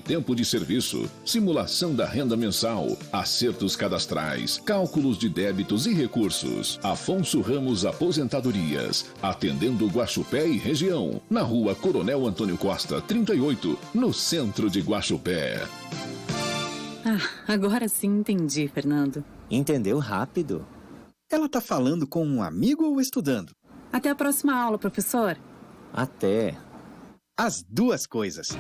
tempo de serviço, simulação da renda mensal, acertos cadastrais, cálculos de débitos e recursos. Afonso Ramos Aposentadorias, atendendo Guaxupé e região, na rua Coronel Antônio Costa, 38, no centro de Guaxupé. Agora sim entendi, Fernando. Entendeu rápido. Ela tá falando com um amigo ou estudando? Até a próxima aula, professor. Até. As duas coisas.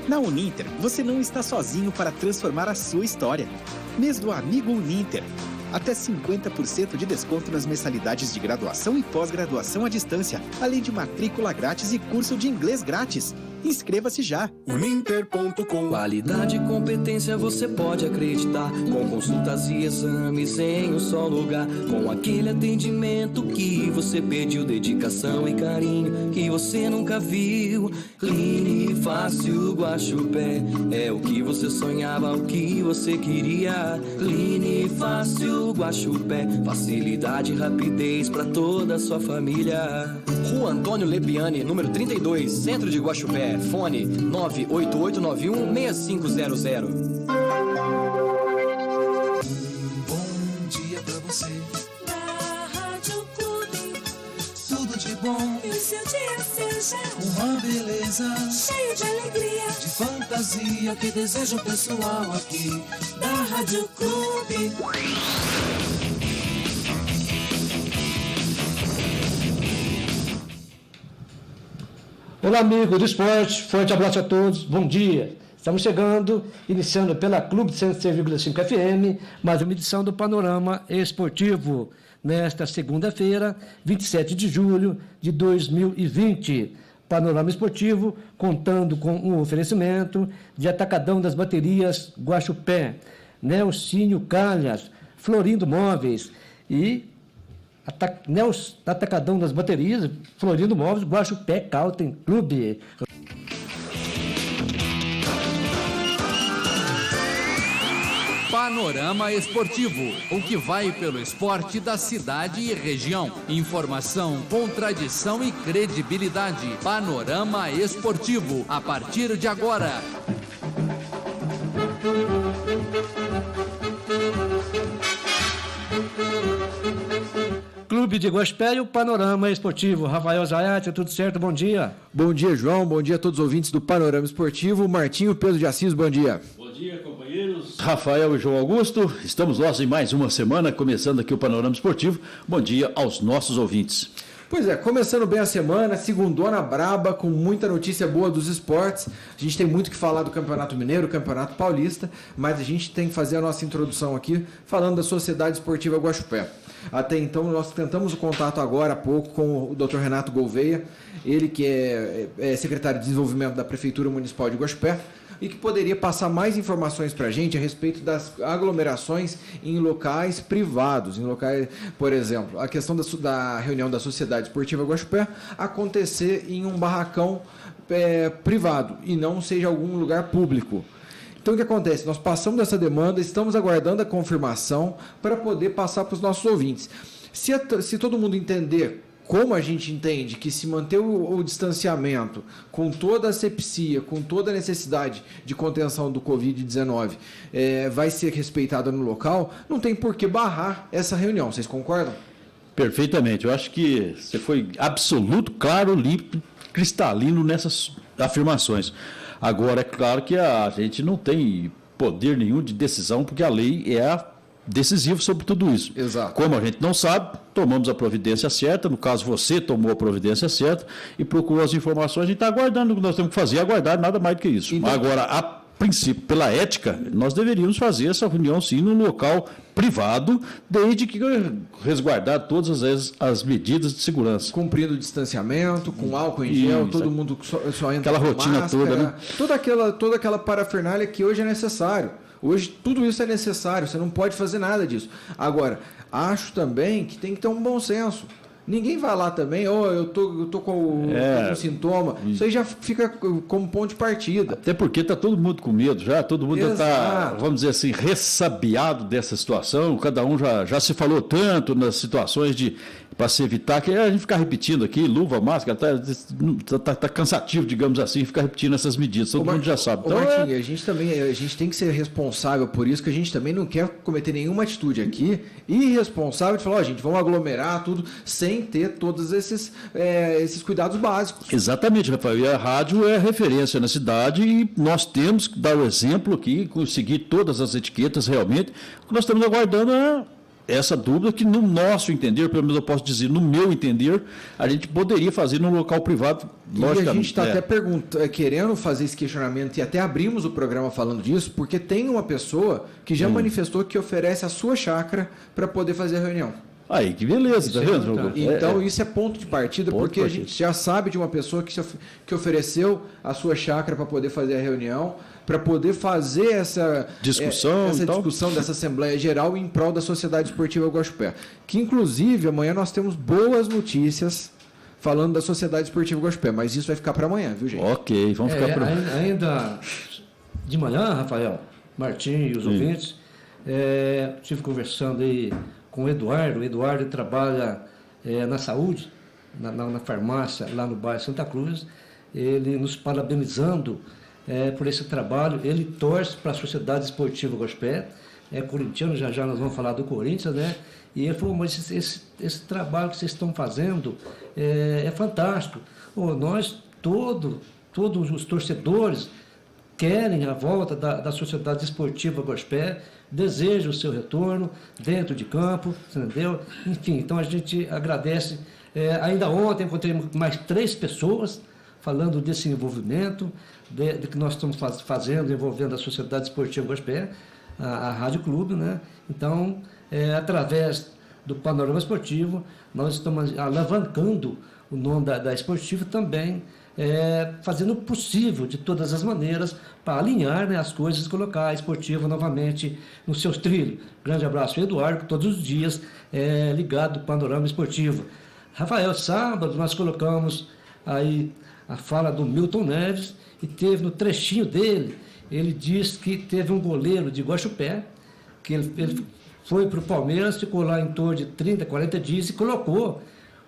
Na Uninter, você não está sozinho para transformar a sua história. Mês do Amigo Uninter. Até 50% de desconto nas mensalidades de graduação e pós-graduação à distância, além de matrícula grátis e curso de inglês grátis. Inscreva-se já. Uninter.com. Qualidade e competência você pode acreditar. Com consultas e exames em um só lugar. Com aquele atendimento que você pediu. Dedicação e carinho que você nunca viu. Clínico Fácil Guaxupé. É o que você sonhava, o que você queria. Clínico Fácil Guaxupé. Facilidade e rapidez pra toda a sua família. Rua Antônio Lepiani, número 32, Centro de Guaxupé. Fone 98891-6500. Bom dia pra você. Da Rádio Clube. Tudo de bom. E o seu dia seja uma beleza. Cheio de alegria. De fantasia que deseja o pessoal aqui da Rádio Clube. Olá, amigos do esporte, forte abraço a todos, bom dia. Estamos chegando, iniciando pela Clube 106,5 FM, mais uma edição do Panorama Esportivo, nesta segunda-feira, 27 de julho de 2020. Panorama Esportivo, contando com um oferecimento de Atacadão das Baterias Guaxupé, Nelsinho Calhas, Florindo Móveis e Atacadão das Baterias, Florindo Móveis, Guaxupé Cauten Clube. Panorama Esportivo, o que vai pelo esporte da cidade e região. Informação, contradição e credibilidade. Panorama Esportivo, a partir de agora. Clube de Guaxupé e o Panorama Esportivo. Rafael Zayat, tudo certo? Bom dia. Bom dia, João. Bom dia a todos os ouvintes do Panorama Esportivo. Martinho Pedro de Assis, bom dia. Bom dia, companheiros. Rafael e João Augusto, estamos nós em mais uma semana, começando aqui o Panorama Esportivo. Bom dia aos nossos ouvintes. Pois é, começando bem a semana, segundona braba, com muita notícia boa dos esportes. A gente tem muito que falar do Campeonato Mineiro, Campeonato Paulista, mas a gente tem que fazer a nossa introdução aqui, falando da Sociedade Esportiva Guaxupé. Até então, nós tentamos o contato agora há pouco com o Dr. Renato Gouveia, ele que é secretário de Desenvolvimento da Prefeitura Municipal de Guaxupé, e que poderia passar mais informações para a gente a respeito das aglomerações em locais privados, em locais, por exemplo, a questão da reunião da Sociedade Esportiva Guaxupé acontecer em um barracão privado e não seja algum lugar público. Então, o que acontece? Nós passamos essa demanda, estamos aguardando a confirmação para poder passar para os nossos ouvintes. Se todo mundo entender como a gente entende que se manter o distanciamento com toda a asepsia, com toda a necessidade de contenção do Covid-19 vai ser respeitada no local, não tem por que barrar essa reunião. Vocês concordam? Perfeitamente. Eu acho que você foi absoluto, claro, limpo, cristalino nessas afirmações. Agora, é claro que a gente não tem poder nenhum de decisão, porque a lei é decisiva sobre tudo isso. Exato. Como a gente não sabe, tomamos a providência certa, no caso você tomou a providência certa e procurou as informações, a gente está aguardando o que nós temos que fazer, aguardar nada mais do que isso. Então, agora, a princípio, pela ética, nós deveríamos fazer essa reunião sim num local privado, desde que resguardar todas as medidas de segurança. Cumprindo o distanciamento, com álcool em gel, todo mundo só entra aquela com rotina máscara, toda, né? Toda aquela parafernália que hoje é necessário. Hoje tudo isso é necessário, você não pode fazer nada disso. Agora, acho também que tem que ter um bom senso. Ninguém vai lá também, eu tô com um sintoma. Isso aí já fica como ponto de partida. Até porque está todo mundo com medo já, todo mundo está, vamos dizer assim, ressabiado dessa situação. Cada um já se falou tanto nas situações para se evitar, que a gente ficar repetindo aqui, luva, máscara, tá cansativo, digamos assim, ficar repetindo essas medidas, todo mundo já sabe. Então, Martim, a gente tem que ser responsável por isso, que a gente também não quer cometer nenhuma atitude aqui irresponsável de falar, gente, vamos aglomerar tudo, sem ter todos esses cuidados básicos. Exatamente, Rafael, e a rádio é referência na cidade e nós temos que dar o exemplo aqui, conseguir todas as etiquetas realmente, o que nós estamos aguardando essa dúvida que, no nosso entender, pelo menos eu posso dizer, no meu entender, a gente poderia fazer num local privado, logicamente. E a gente está até querendo fazer esse questionamento, e até abrimos o programa falando disso, porque tem uma pessoa que já manifestou que oferece a sua chácara para poder fazer a reunião. Aí, que beleza, tá vendo? Então, isso é ponto de partida, porque a gente já sabe de uma pessoa que ofereceu a sua chácara para poder fazer a reunião, para poder fazer essa discussão dessa Assembleia Geral em prol da Sociedade Esportiva Guaxupé. Que, inclusive, amanhã nós temos boas notícias falando da Sociedade Esportiva Guaxupé, mas isso vai ficar para amanhã, viu, gente? Ok, vamos ficar para amanhã. Ainda de manhã, Rafael, Martim e os ouvintes, estive conversando aí com o Eduardo. O Eduardo trabalha na saúde, na farmácia, lá no bairro Santa Cruz. Ele nos parabenizando por esse trabalho. Ele torce para a Sociedade Esportiva Guaxupé, é corintiano, já nós vamos falar do Corinthians, né? E ele falou, mas esse trabalho que vocês estão fazendo é fantástico. Nós, todos os torcedores, querem a volta da Sociedade Esportiva Guaxupé, desejam o seu retorno dentro de campo, entendeu? Enfim, então a gente agradece. Ainda ontem encontrei mais 3 pessoas falando desse envolvimento, de que nós estamos fazendo, envolvendo a Sociedade Esportiva Guaxupé, a Rádio Clube, né? Então, através do Panorama Esportivo, nós estamos alavancando o nome da Esportiva também, fazendo o possível, de todas as maneiras, para alinhar, né, as coisas e colocar a Esportiva novamente nos seus trilhos. Grande abraço, Eduardo, que todos os dias é ligado ao Panorama Esportivo. Rafael, sábado nós colocamos aí a fala do Milton Neves, e teve no trechinho dele, ele disse que teve um goleiro de Guaxupé, que ele foi para o Palmeiras, ficou lá em torno de 30, 40 dias e colocou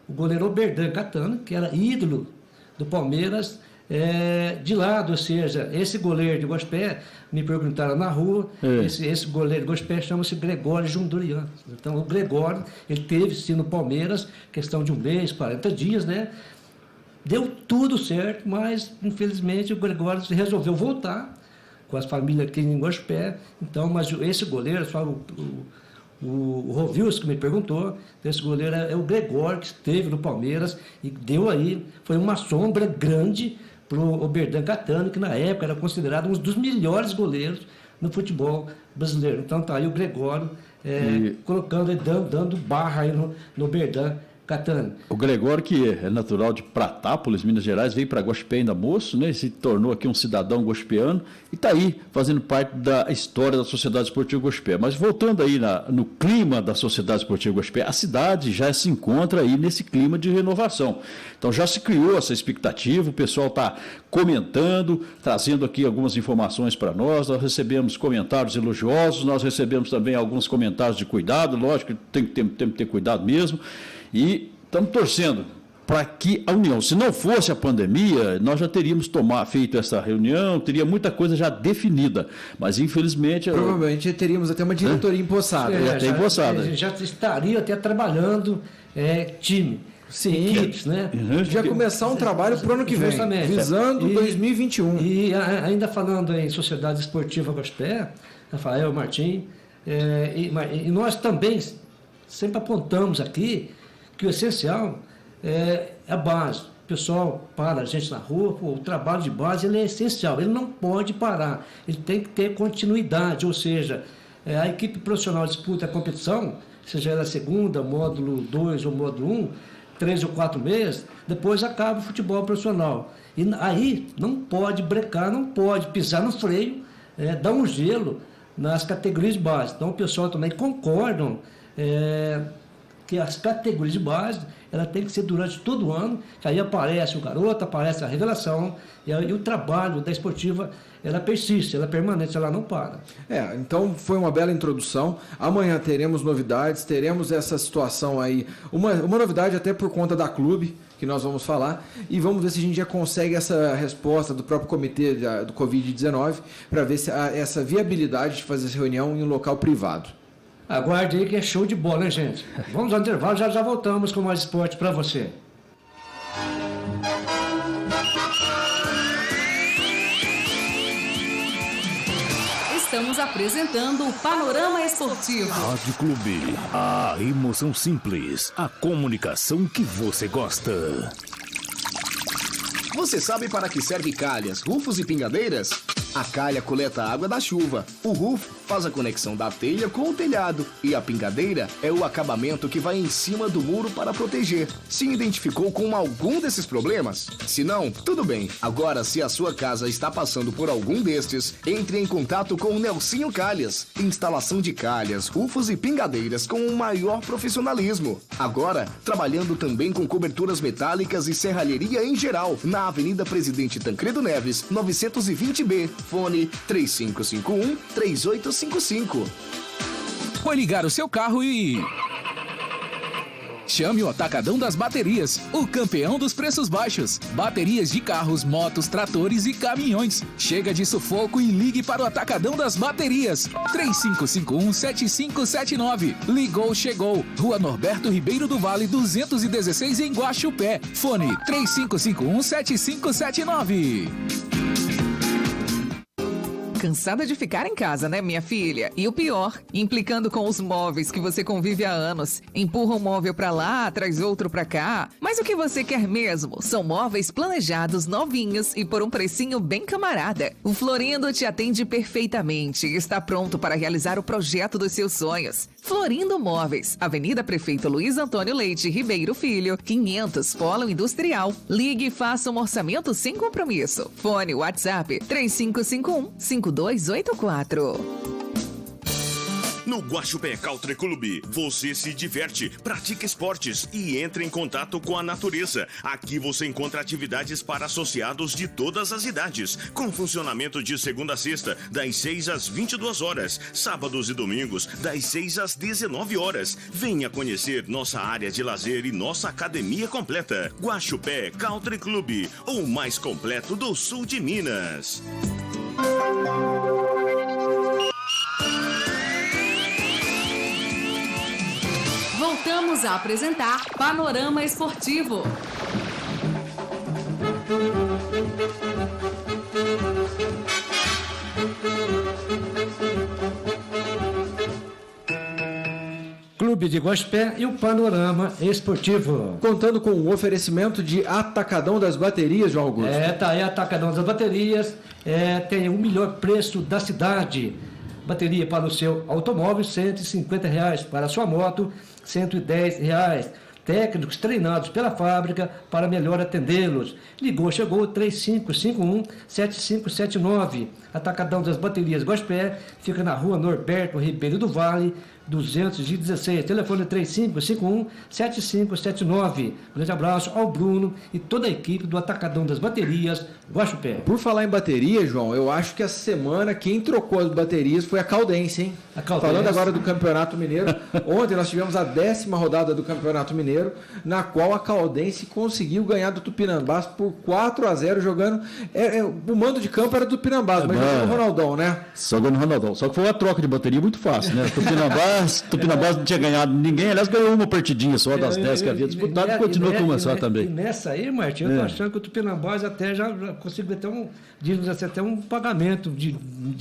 o goleiro Oberdan Catano, que era ídolo do Palmeiras, de lado, ou seja, esse goleiro de Guaxupé, me perguntaram na rua, esse goleiro de Guaxupé chama-se Gregório Jundurian. Então, o Gregório, ele teve sim no Palmeiras, questão de um mês, 40 dias, né? Deu tudo certo, mas, infelizmente, o Gregório resolveu voltar com as famílias aqui em Guaxupé. Então, mas esse goleiro, só o Rovilson que me perguntou, esse goleiro é o Gregório, que esteve no Palmeiras e deu aí, foi uma sombra grande para o Oberdan Catano, que na época era considerado um dos melhores goleiros no futebol brasileiro. Então tá aí o Gregório colocando e dando barra aí no Oberdan Catano. O Gregório, que é natural de Pratápolis, Minas Gerais, veio para Guaxupé ainda moço, né? Se tornou aqui um cidadão guaxupeano e está aí fazendo parte da história da Sociedade Esportiva Guaxupé. Mas voltando aí no clima da Sociedade Esportiva Guaxupé, a cidade já se encontra aí nesse clima de renovação. Então já se criou essa expectativa, o pessoal está comentando, trazendo aqui algumas informações para nós recebemos comentários elogiosos, nós recebemos também alguns comentários de cuidado, lógico que tem que ter cuidado mesmo. E estamos torcendo para que a união, se não fosse a pandemia, nós já teríamos feito essa reunião, teria muita coisa já definida, mas infelizmente... Provavelmente teríamos até uma diretoria empossada. Já estaria até trabalhando time. Sim, equipes, né? Já começar um trabalho para o ano que vem, visando 2021. E ainda falando em Sociedade Esportiva Guaxupé, Rafael, Martim, e nós também sempre apontamos aqui que o essencial é a base. O pessoal para a gente na rua, o trabalho de base ele é essencial, ele não pode parar, ele tem que ter continuidade, ou seja, a equipe profissional disputa a competição, seja ela segunda, módulo 2 ou módulo 1, 3 ou 4 meses, depois acaba o futebol profissional. E aí não pode brecar, não pode pisar no freio, dar um gelo nas categorias de base. Então o pessoal também concordam que as categorias de base, ela tem que ser durante todo o ano, que aí aparece o garoto, aparece a revelação, e aí o trabalho da esportiva, ela persiste, ela permanece, ela não para. Então foi uma bela introdução. Amanhã teremos novidades, teremos essa situação aí, uma novidade até por conta da clube, que nós vamos falar, e vamos ver se a gente já consegue essa resposta do próprio comitê do Covid-19, para ver se há essa viabilidade de fazer essa reunião em um local privado. Aguarde aí que é show de bola, hein, gente? Vamos ao intervalo, já voltamos com mais esporte para você. Estamos apresentando o Panorama Esportivo. Rádio Clube, a emoção simples, a comunicação que você gosta. Você sabe para que serve calhas, rufos e pingadeiras? A calha coleta a água da chuva, o rufo faz a conexão da telha com o telhado e a pingadeira é o acabamento que vai em cima do muro para proteger. Se identificou com algum desses problemas? Se não, tudo bem. Agora, se a sua casa está passando por algum destes, entre em contato com o Nelsinho Calhas. Instalação de calhas, rufos e pingadeiras com o maior profissionalismo. Agora, trabalhando também com coberturas metálicas e serralheria em geral, na Avenida Presidente Tancredo Neves, 920B. Fone 3551-3855. Foi ligar o seu carro e... Chame o Atacadão das Baterias, o campeão dos preços baixos. Baterias de carros, motos, tratores e caminhões. Chega de sufoco e ligue para o Atacadão das Baterias. 3551-7579. Ligou, chegou. Rua Norberto Ribeiro do Vale, 216 em Guaxupé. Fone 3551-7579. Cansada de ficar em casa, né, minha filha? E o pior, implicando com os móveis que você convive há anos. Empurra um móvel pra lá, traz outro pra cá. Mas o que você quer mesmo? São móveis planejados, novinhos e por um precinho bem camarada. O Florindo te atende perfeitamente e está pronto para realizar o projeto dos seus sonhos. Florindo Móveis, Avenida Prefeito Luiz Antônio Leite Ribeiro Filho, 500, Polo Industrial. Ligue e faça um orçamento sem compromisso. Fone WhatsApp 3551-5284. No Guaxupé Country Club, você se diverte, pratica esportes e entra em contato com a natureza. Aqui você encontra atividades para associados de todas as idades, com funcionamento de segunda a sexta, das 6 às 22 horas, sábados e domingos, das 6 às 19 horas. Venha conhecer nossa área de lazer e nossa academia completa. Guaxupé Country Club, o mais completo do sul de Minas. Voltamos a apresentar Panorama Esportivo. Clube de Guaxupé e o Panorama Esportivo. Contando com o oferecimento de Atacadão das Baterias, João Augusto. Tá aí Atacadão das Baterias, tem o melhor preço da cidade. Bateria para o seu automóvel, R$150. Para a sua moto, R$110. Técnicos treinados pela fábrica para melhor atendê-los. Ligou, chegou, 3551-7579. Atacadão das Baterias Guaxupé, fica na rua Norberto Ribeiro do Vale, 216. Telefone 3551-7579. Grande abraço ao Bruno e toda a equipe do Atacadão das Baterias Guaxupé. Por falar em bateria, João, eu acho que essa semana quem trocou as baterias foi a Caldense, hein? Falando agora do Campeonato Mineiro, ontem nós tivemos a 10ª rodada do Campeonato Mineiro, na qual a Caldense conseguiu ganhar do Tupinambás por 4-0, jogando... o mando de campo era do Tupinambás, mas jogou no Ronaldão, né? Só no Ronaldão. Só que foi uma troca de bateria muito fácil, né? Tupinambás não tinha ganhado ninguém, aliás, ganhou uma partidinha só das 10 que havia disputado e continua com uma só também. E nessa aí, Martinho, eu tô achando que o Tupinambás até já conseguiu até um pagamento de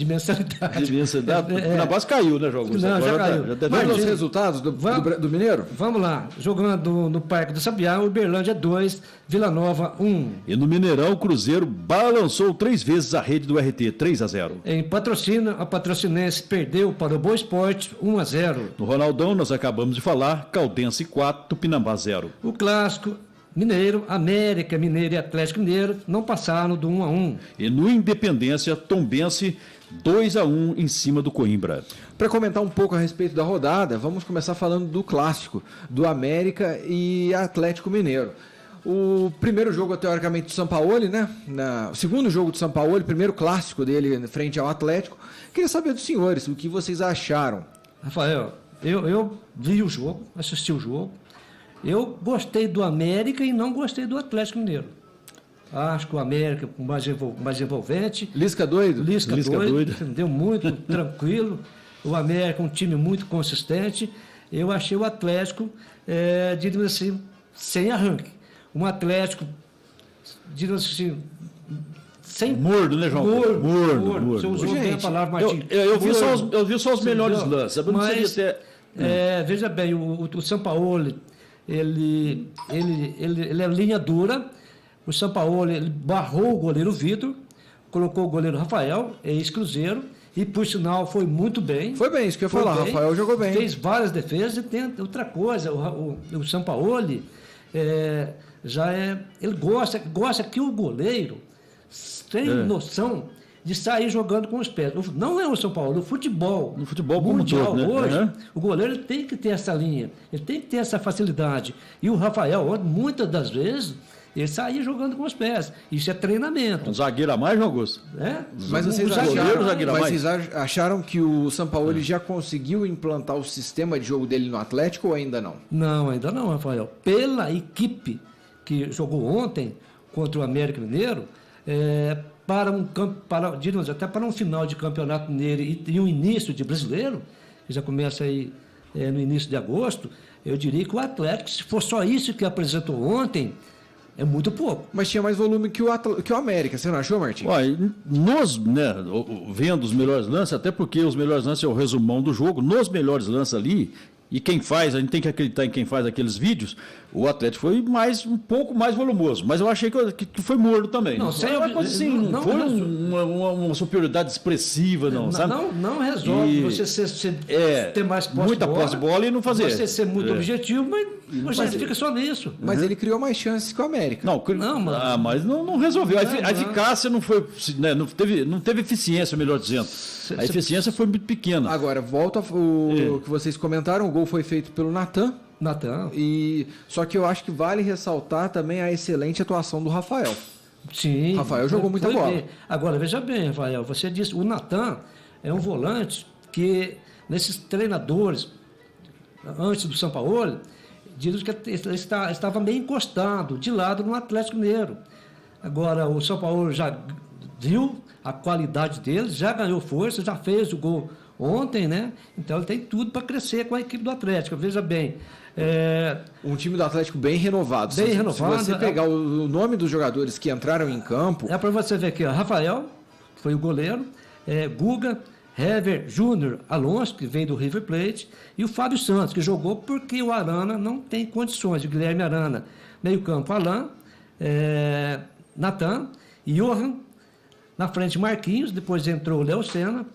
mensalidade. O Tupinambás caiu, né, João? Não, já caiu. Vamos aos resultados do Mineiro? Vamos lá. Jogando no Parque do Sabiá, Uberlândia 2, Vila Nova 1. E no Mineirão, o Cruzeiro balançou 3 vezes a rede do RT, 3-0. Em Patrocínio, a Patrocinense perdeu para o Boa Esporte, 1-0. No Ronaldão, nós acabamos de falar, Caldense 4, Tupinambás 0. O clássico Mineiro, América Mineiro e Atlético Mineiro não passaram do 1-1. E no Independência, Tombense 2-1 em cima do Coimbra. Para comentar um pouco a respeito da rodada, vamos começar falando do clássico, do América e Atlético Mineiro. O primeiro jogo, teoricamente, do Sampaoli, né? O segundo jogo do Sampaoli, primeiro clássico dele frente ao Atlético. Queria saber dos senhores, o que vocês acharam? Rafael, eu vi o jogo, assisti o jogo. Eu gostei do América e não gostei do Atlético Mineiro. Acho que o América mais envolvente. Lisca doido? Lisca doido. Entendeu? Muito tranquilo. O América um time muito consistente. Eu achei o Atlético, digamos assim, sem arranque. Um Atlético, digamos assim, sem... Mordo, né, João? Mordo. Você usou bem a palavra, Martim. Eu vi só os melhores lances. Mas, veja bem, o Sampaoli, ele é linha dura. O Sampaoli, ele barrou o goleiro Vitor, colocou o goleiro Rafael, ex-Cruzeiro, e por sinal foi muito bem. Foi bem, isso que eu ia falar, bem, Rafael jogou bem. Fez várias defesas e tem outra coisa, o Sampaoli ele gosta que o goleiro tem noção de sair jogando com os pés. Não é o São Paulo, no futebol mundial como todo, né? Hoje, o goleiro tem que ter essa linha, ele tem que ter essa facilidade. E o Rafael, muitas das vezes, ele saía jogando com os pés. Isso é treinamento. Um zagueiro a mais, João Augusto? Mas vocês acharam que o Sampaoli já conseguiu implantar o sistema de jogo dele no Atlético ou ainda não? Não, ainda não, Rafael. Pela equipe que jogou ontem contra o América Mineiro, até para um final de campeonato mineiro e um início de brasileiro, que já começa aí no início de agosto, eu diria que o Atlético, se for só isso que apresentou ontem, é muito pouco. Mas tinha mais volume que o América, você não achou, Martim? Vendo os melhores lances, até porque os melhores lances é o resumão do jogo, nos melhores lances ali, e quem faz, a gente tem que acreditar em quem faz aqueles vídeos, o Atlético foi um pouco mais volumoso, mas eu achei que foi morno também. Não foi uma superioridade expressiva, sabe? Não resolve você ter mais posse muita posse de bola e não fazer. Você ser muito objetivo, mas você fica só nisso. Mas ele criou mais chances que o América. Mas não resolveu. A eficácia não foi, não teve eficiência, melhor dizendo. A eficiência foi muito pequena. Agora, volta o que vocês comentaram, o gol foi feito pelo Natan. Só que eu acho que vale ressaltar também a excelente atuação do Rafael. Sim. Rafael jogou muita bola. Bem. Agora, veja bem, Rafael, você disse, o Natan é um volante que, nesses treinadores, antes do Sampaoli, diz que ele estava meio encostado, de lado no Atlético Mineiro. Agora, o Sampaoli já viu a qualidade dele, já ganhou força, já fez o gol ontem, né? Então ele tem tudo para crescer com a equipe do Atlético. Veja bem. Um time do Atlético bem renovado. Se você pegar o nome dos jogadores que entraram em campo. É para você ver aqui, ó, Rafael, que foi o goleiro, Guga, Hever Júnior Alonso, que vem do River Plate, e o Fábio Santos, que jogou porque o Arana não tem condições, o Guilherme Arana. Meio-campo, Alain, Natan, Johan, na frente Marquinhos, depois entrou o Léo Senna,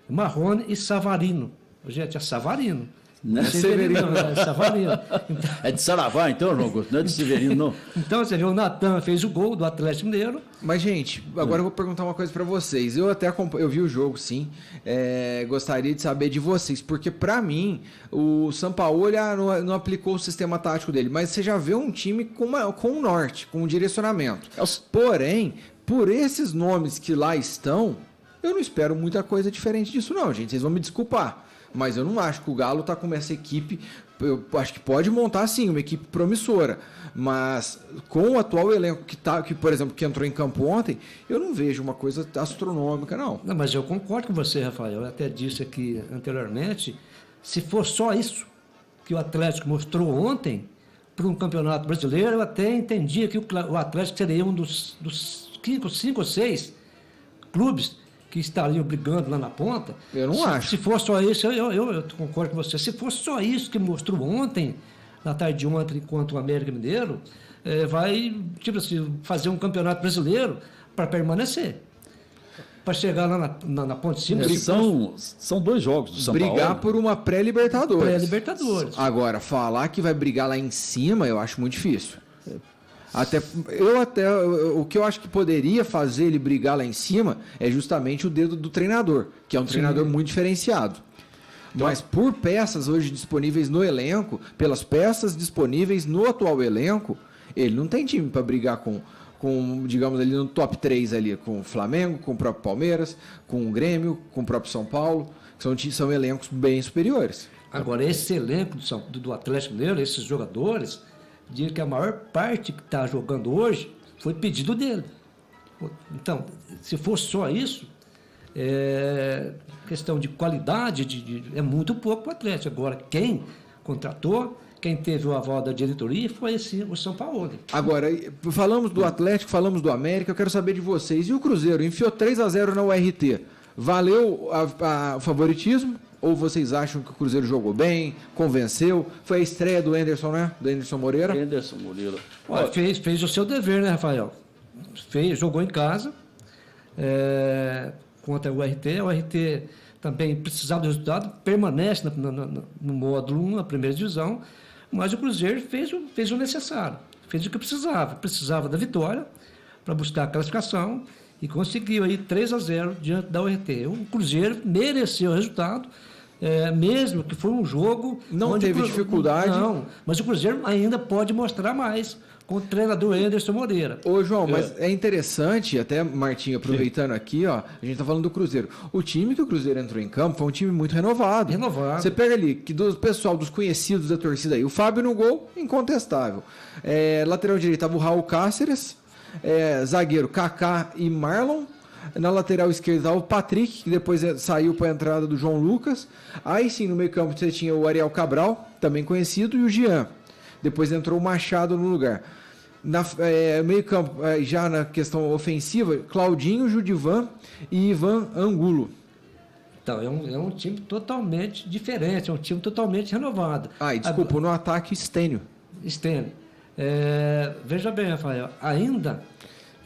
Marrone e Savarino. Gente, é Savarino. Não é Severino, é Savarino. Então, é de Saravá, então, João Augusto? Não é de Severino, não. Então, você viu, o Natan fez o gol do Atlético Mineiro. Mas, gente, agora eu vou perguntar uma coisa para vocês. Eu vi o jogo, sim. Gostaria de saber de vocês, porque, para mim, o Sampaoli não aplicou o sistema tático dele, mas você já vê um time com um norte, com um direcionamento. Porém, por esses nomes que lá estão, eu não espero muita coisa diferente disso, não, gente. Vocês vão me desculpar. Mas eu não acho que o Galo está com essa equipe. Eu acho que pode montar, sim, uma equipe promissora. Mas com o atual elenco que, por exemplo, que entrou em campo ontem, eu não vejo uma coisa astronômica, não. Não, mas eu concordo com você, Rafael. Eu até disse aqui anteriormente, se for só isso que o Atlético mostrou ontem para um campeonato brasileiro, eu até entendia que o Atlético seria um dos 5 ou 6 clubes que estariam brigando lá na ponta. Eu não acho. Se for só isso, eu concordo com você. Se for só isso que mostrou ontem, na tarde de ontem, contra o América Mineiro, vai, tipo assim, fazer um campeonato brasileiro para permanecer. Para chegar lá na ponte de cima. São 2 jogos do São Paulo. Brigar por uma pré-Libertadores. Pré-Libertadores. Agora, falar que vai brigar lá em cima, eu acho muito difícil. O que eu acho que poderia fazer ele brigar lá em cima é justamente o dedo do treinador, que é um treinador muito diferenciado. Mas por peças hoje disponíveis no elenco, pelas peças disponíveis no atual elenco, ele não tem time para brigar com, digamos, ali no top 3 ali, com o Flamengo, com o próprio Palmeiras, com o Grêmio, com o próprio São Paulo, que são elencos bem superiores. Agora, esse elenco do Atlético Mineiro, esses jogadores, dizem que a maior parte que está jogando hoje foi pedido dele. Então, se fosse só isso, questão de qualidade, é muito pouco para o Atlético. Agora, quem contratou, quem teve o aval da diretoria foi o São Paulo. Agora, falamos do Atlético, falamos do América, eu quero saber de vocês. E o Cruzeiro enfiou 3-0 na URT. Valeu o favoritismo? Ou vocês acham que o Cruzeiro jogou bem, convenceu? Foi a estreia do Anderson, né? Do Anderson Moreira? Anderson Moreira. Olha, fez o seu dever, né, Rafael? Jogou em casa, contra o URT. O URT também precisava do resultado, permanece no módulo 1, a primeira divisão, mas o Cruzeiro fez o necessário, fez o que precisava. Precisava da vitória para buscar a classificação e conseguiu aí 3-0 diante da URT. O Cruzeiro mereceu o resultado, mesmo que foi um jogo... Não teve dificuldade. Não, mas o Cruzeiro ainda pode mostrar mais com o treinador Anderson Moreira. Ô, João, mas é interessante, até, Martinho, aproveitando aqui, ó, a gente tá falando do Cruzeiro. O time que o Cruzeiro entrou em campo foi um time muito renovado. Você pega ali, que do pessoal, dos conhecidos da torcida aí, o Fábio no gol, incontestável. Lateral direito, tava o Raul Cáceres, zagueiro, Kaká e Marlon. Na lateral esquerda, o Patrick, que depois saiu para a entrada do João Lucas. Aí sim, no meio campo, você tinha o Ariel Cabral, também conhecido, e o Jean. Depois entrou o Machado no lugar. Meio campo, já na questão ofensiva, Claudinho, Judivan e Ivan Angulo. Então, é um time totalmente diferente, é um time totalmente renovado. Desculpa, no ataque, Stênio. Veja bem, Rafael, ainda...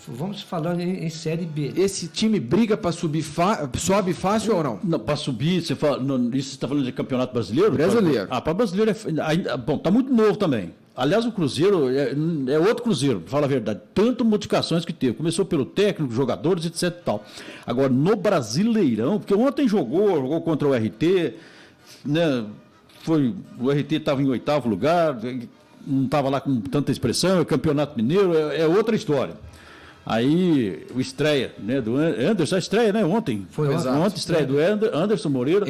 Vamos falando em Série B. Esse time briga para subir, sobe fácil ou não? Não, para subir, isso você está falando de Campeonato Brasileiro? Brasileiro. Para brasileiro, bom, está muito novo também. Aliás, o Cruzeiro é outro Cruzeiro, para falar a verdade. Tanto modificações que teve. Começou pelo técnico, jogadores, etc. E tal. Agora, no Brasileirão, porque ontem jogou contra o RT, né? O RT estava em 8º lugar, não estava lá com tanta expressão, é o Campeonato Mineiro, é outra história. Aí, o estreia, né, do Anderson, a estreia, né, ontem. Foi ontem, estreia do Anderson Moreira.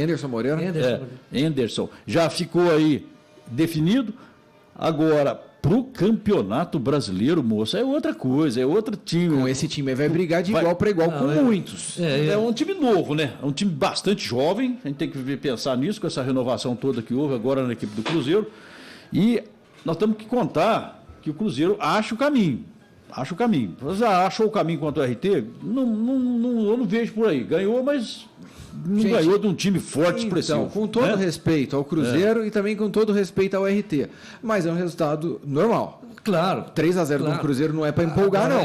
Anderson. Já ficou aí definido. Agora, pro Campeonato Brasileiro, moço, é outra coisa, é outro time. Com esse time vai brigar de igual para igual com muitos. É um time novo, né? É um time bastante jovem. A gente tem que pensar nisso, com essa renovação toda que houve agora na equipe do Cruzeiro. E nós temos que contar que o Cruzeiro acha o caminho. Você achou o caminho contra o RT? Eu não vejo por aí. Ganhou, mas não ganhou de um time forte, expressivo. Então, com todo respeito ao Cruzeiro e também com todo respeito ao RT. Mas é um resultado normal. Claro. 3-0 do Cruzeiro não é para empolgar, não.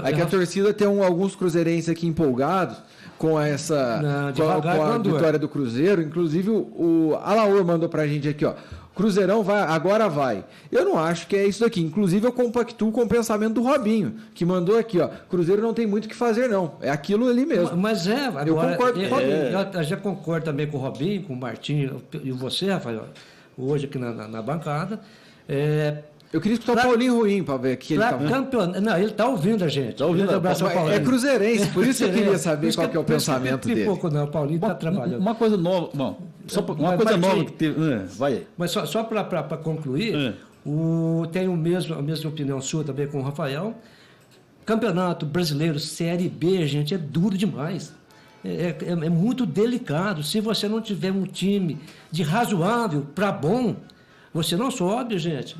É que a torcida tem alguns cruzeirenses aqui empolgados com essa com a vitória do Cruzeiro. Inclusive, o Alaor mandou pra gente aqui, ó. Cruzeirão agora vai. Eu não acho que é isso daqui. Inclusive, eu compactuo com o pensamento do Robinho, que mandou aqui, ó. Cruzeiro não tem muito o que fazer, não. É aquilo ali mesmo. Mas agora, eu concordo com o Robinho. Eu já concordo também com o Robinho, com o Martinho e você, Rafael, hoje aqui na bancada. Eu queria escutar o Paulinho Ruim para ver que ele tá... Não, ele está ouvindo a gente. Está ouvindo. É cruzeirense, por isso eu queria saber qual que é o pensamento dele. Não, o Paulinho está trabalhando. Uma coisa nova, uma coisa nova que teve... vai aí. Mas só para concluir, tenho a mesma opinião sua também com o Rafael. Campeonato Brasileiro, Série B, gente, é duro demais. É muito delicado. Se você não tiver um time de razoável para bom, você não sobe, gente.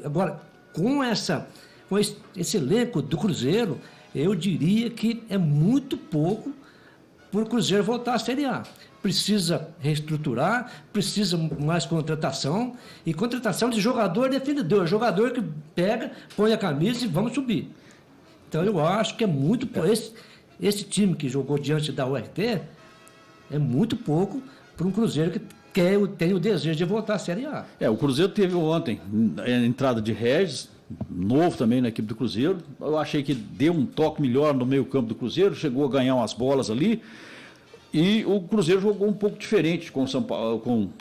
Agora, com esse elenco do Cruzeiro, eu diria que é muito pouco para o Cruzeiro voltar à Série A. Precisa reestruturar, precisa mais contratação, e contratação de jogador defendedor, jogador que pega, põe a camisa e vamos subir. Então, eu acho que é muito pouco. Esse time que jogou diante da URT é muito pouco para um Cruzeiro que tem o desejo de voltar à Série A. O Cruzeiro teve ontem a entrada de Regis, novo também na equipe do Cruzeiro. Eu achei que deu um toque melhor no meio campo do Cruzeiro, chegou a ganhar umas bolas ali. E o Cruzeiro jogou um pouco diferente com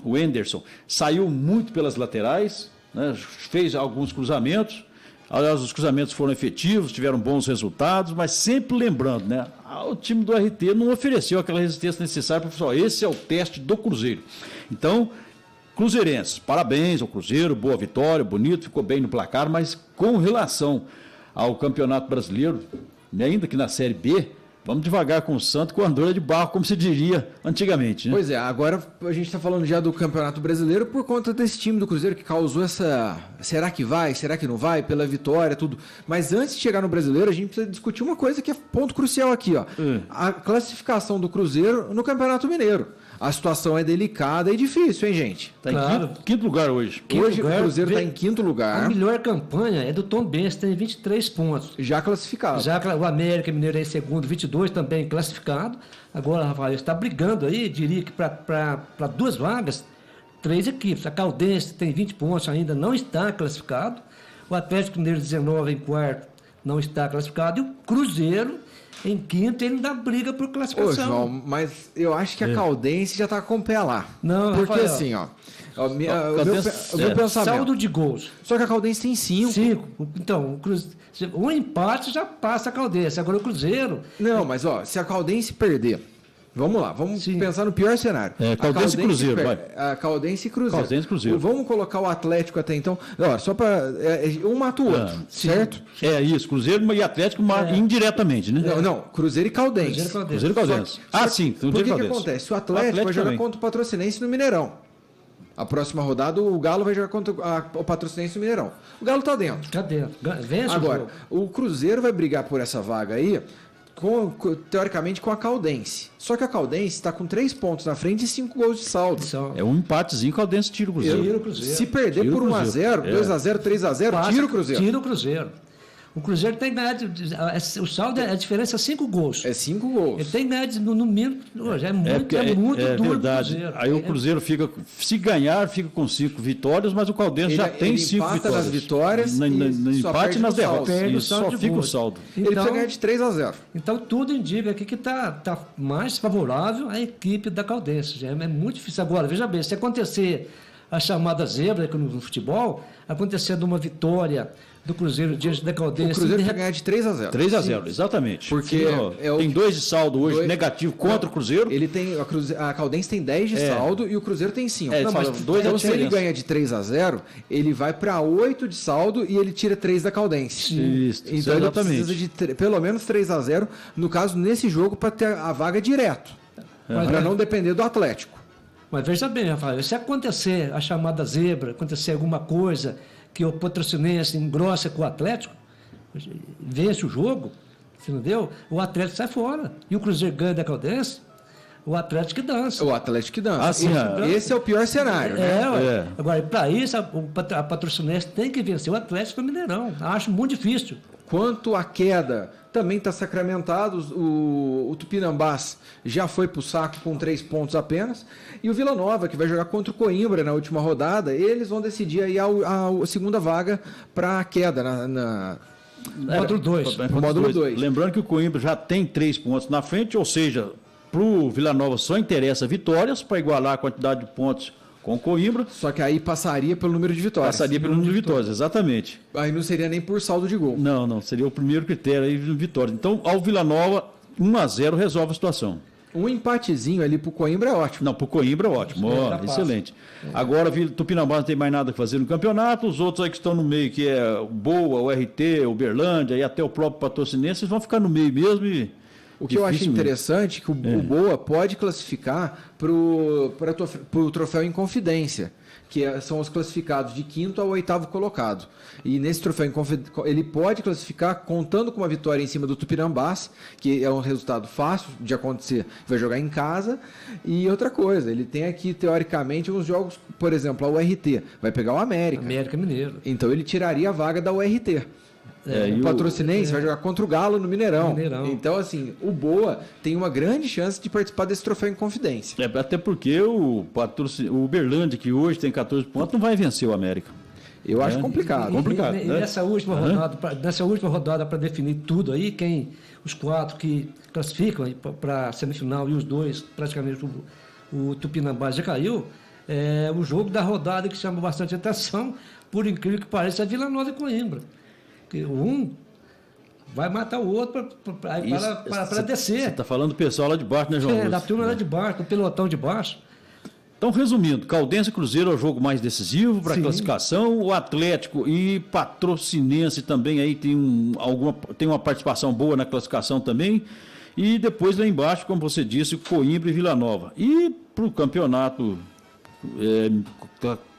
o Henderson. Saiu muito pelas laterais, né, fez alguns cruzamentos. Aliás, os cruzamentos foram efetivos, tiveram bons resultados, mas sempre lembrando, né, o time do RT não ofereceu aquela resistência necessária para o pessoal. Esse é o teste do Cruzeiro. Então, cruzeirenses, parabéns ao Cruzeiro, boa vitória, bonito, ficou bem no placar, mas com relação ao Campeonato Brasileiro, ainda que na Série B, vamos devagar com o Santos, com a andorra de barro, como se diria antigamente. Né? Pois é, agora a gente está falando já do Campeonato Brasileiro por conta desse time do Cruzeiro que causou essa... Será que vai? Será que não vai? Pela vitória, tudo. Mas antes de chegar no Brasileiro, a gente precisa discutir uma coisa que é ponto crucial aqui, ó. A classificação do Cruzeiro no Campeonato Mineiro. A situação é delicada e difícil, hein, gente? Está em quinto lugar hoje. Hoje o Cruzeiro está em quinto lugar. A melhor campanha é do Tombense, tem 23 pontos. Já classificado. O América Mineiro é em segundo, 22 também classificado. Agora, Rafael, está brigando aí, diria que para 2 vagas, 3 equipes. A Caldense tem 20 pontos, ainda não está classificado. O Atlético Mineiro 19 em quarto, não está classificado. E o Cruzeiro em quinto, ele não dá briga por classificação. Ô, João, mas eu acho que a Caldense já está com o pé lá. Não, porque Rafael, assim, ó. O meu pensamento. Saldo de gols. Só que a Caldense tem 5. Então, um empate já passa a Caldense. Agora o Cruzeiro... Não, mas ó, se a Caldense perder... Vamos lá, vamos pensar no pior cenário. Caldense e Cruzeiro, vai. A Caldense e Cruzeiro. Caldense e Cruzeiro. Vamos colocar o Atlético até então. Ó, só para um mata o outro, certo? É isso, Cruzeiro e Atlético indiretamente, né? Não, Cruzeiro e Caldense. Cruzeiro e Caldense. Sim, por que acontece? O Atlético vai jogar contra o Patrocinense no Mineirão. A próxima rodada, o Galo vai jogar contra o Patrocinense no Mineirão. O Galo tá dentro. Está dentro. Vence agora, o Cruzeiro vai brigar por essa vaga aí, teoricamente com a Caldense. Só que a Caldense está com 3 pontos na frente e 5 gols de saldo. É um empatezinho, Caldense tira o Cruzeiro. Se perder por 1-0, 2-0, 3-0, tira o Cruzeiro. Tira o Cruzeiro. O Cruzeiro tem média, o saldo, a diferença é 5 gols. É 5 gols. Ele tem média no mínimo, já é muito duro. Verdade. Aí o Cruzeiro fica, se ganhar, fica com 5 vitórias, mas o Caldense já tem 5 vitórias. Nas vitórias, no empate e nas derrotas. E só fica o saldo. Ele precisa ganhar de 3-0. Então tudo indica aqui que está mais favorável à equipe da Caldense. É muito difícil. Agora, veja bem, se acontecer a chamada zebra no futebol, acontecendo uma vitória do Cruzeiro diante da Caldense. O Cruzeiro vai ganhar de 3-0. 3-0, exatamente. Porque tem 2 de saldo hoje, negativo contra o Cruzeiro. Ele tem, a Caldense tem 10 de saldo e o Cruzeiro tem 5. Então, se ele ganha de 3-0, ele vai para 8 de saldo e ele tira 3 da Caldense. Isso, então ele precisa de pelo menos 3-0, no caso, nesse jogo, para ter a vaga direto. Para não depender do Atlético. Mas veja bem, Rafael, se acontecer a chamada zebra, acontecer alguma coisa que o Patrocinense engrossa com o Atlético, vence o jogo, entendeu? O Atlético sai fora. E o Cruzeiro ganha da Caldense, o Atlético que dança. O Atlético que dança. Esse é o pior cenário. Agora, para isso, a Patrocinense tem que vencer o Atlético no Mineirão. Acho muito difícil. Quanto à queda, também está sacramentado. O Tupinambás já foi para o saco com 3 pontos apenas. E o Vila Nova, que vai jogar contra o Coimbra na última rodada, eles vão decidir aí a segunda vaga para a queda módulo 2. Módulo 2. Lembrando que o Coimbra já tem 3 pontos na frente, ou seja, para o Vila Nova só interessa vitórias para igualar a quantidade de pontos com o Coimbra. Só que aí passaria pelo número de vitórias. Passaria pelo número de vitórias, exatamente. Aí não seria nem por saldo de gol. Não, seria o primeiro critério aí de vitória. Então, ao Vila Nova, 1-0 resolve a situação. Um empatezinho ali pro Coimbra é ótimo. Não, pro Coimbra é ótimo. Excelente. Agora, Tupinambás não tem mais nada a fazer no campeonato. Os outros aí que estão no meio, que é o Boa, o RT, o Uberlândia e até o próprio Patrocinense, eles vão ficar no meio mesmo e... O que eu acho interessante é que o Boa pode classificar para o troféu Inconfidência, que são os classificados de 5º ao 8º colocado. E nesse troféu ele pode classificar contando com uma vitória em cima do Tupinambás, que é um resultado fácil de acontecer, vai jogar em casa. E outra coisa, ele tem aqui teoricamente uns jogos, por exemplo, a URT vai pegar o América Mineiro. Então ele tiraria a vaga da URT. O Patrocinense vai jogar contra o Galo no Mineirão. Então, assim, o Boa tem uma grande chance de participar desse troféu Inconfidência. Até porque o Uberlândia, que hoje tem 14 pontos, não vai vencer o América. Eu acho complicado. E nessa última rodada, para definir tudo aí, os 4 que classificam para a semifinal e os 2, praticamente o Tupinambás já caiu, o jogo da rodada que chama bastante atenção, por incrível que pareça, é Vila Nova e Coimbra. Que um vai matar o outro para descer. Você está falando do pessoal lá de baixo, né, João Lúcio? Da turma lá de baixo, do pelotão de baixo. Então, resumindo, Caldense e Cruzeiro é o jogo mais decisivo para a classificação. O Atlético e Patrocinense também aí tem uma participação boa na classificação também. E depois lá embaixo, como você disse, Coimbra e Vila Nova. E para o campeonato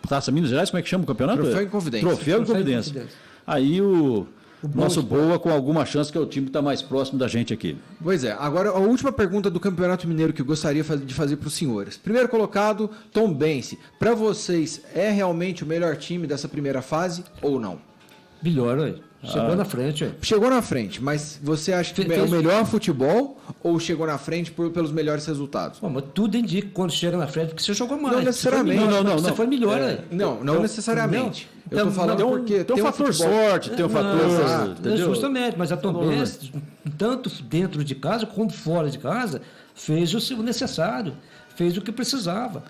Taça Minas Gerais, como é que chama o campeonato? Troféu Inconfidência. Troféu Inconfidência. Aí o nosso Boa com alguma chance, que é o time que está mais próximo da gente aqui. Pois é. Agora, a última pergunta do Campeonato Mineiro que eu gostaria de fazer para os senhores. Primeiro colocado, Tombense. Para vocês, é realmente o melhor time dessa primeira fase ou não? Melhor, aí. Chegou na frente. Chegou na frente, mas você acha que é o melhor futebol ou chegou na frente pelos melhores resultados? Mas tudo indica quando chega na frente que você jogou mais. Não necessariamente. Você foi melhor. Não necessariamente. Eu estou falando porque tem um fator sorte, tem um fator... Justamente, mas a Tombense, tanto dentro de casa como fora de casa, fez o necessário, fez o que precisava.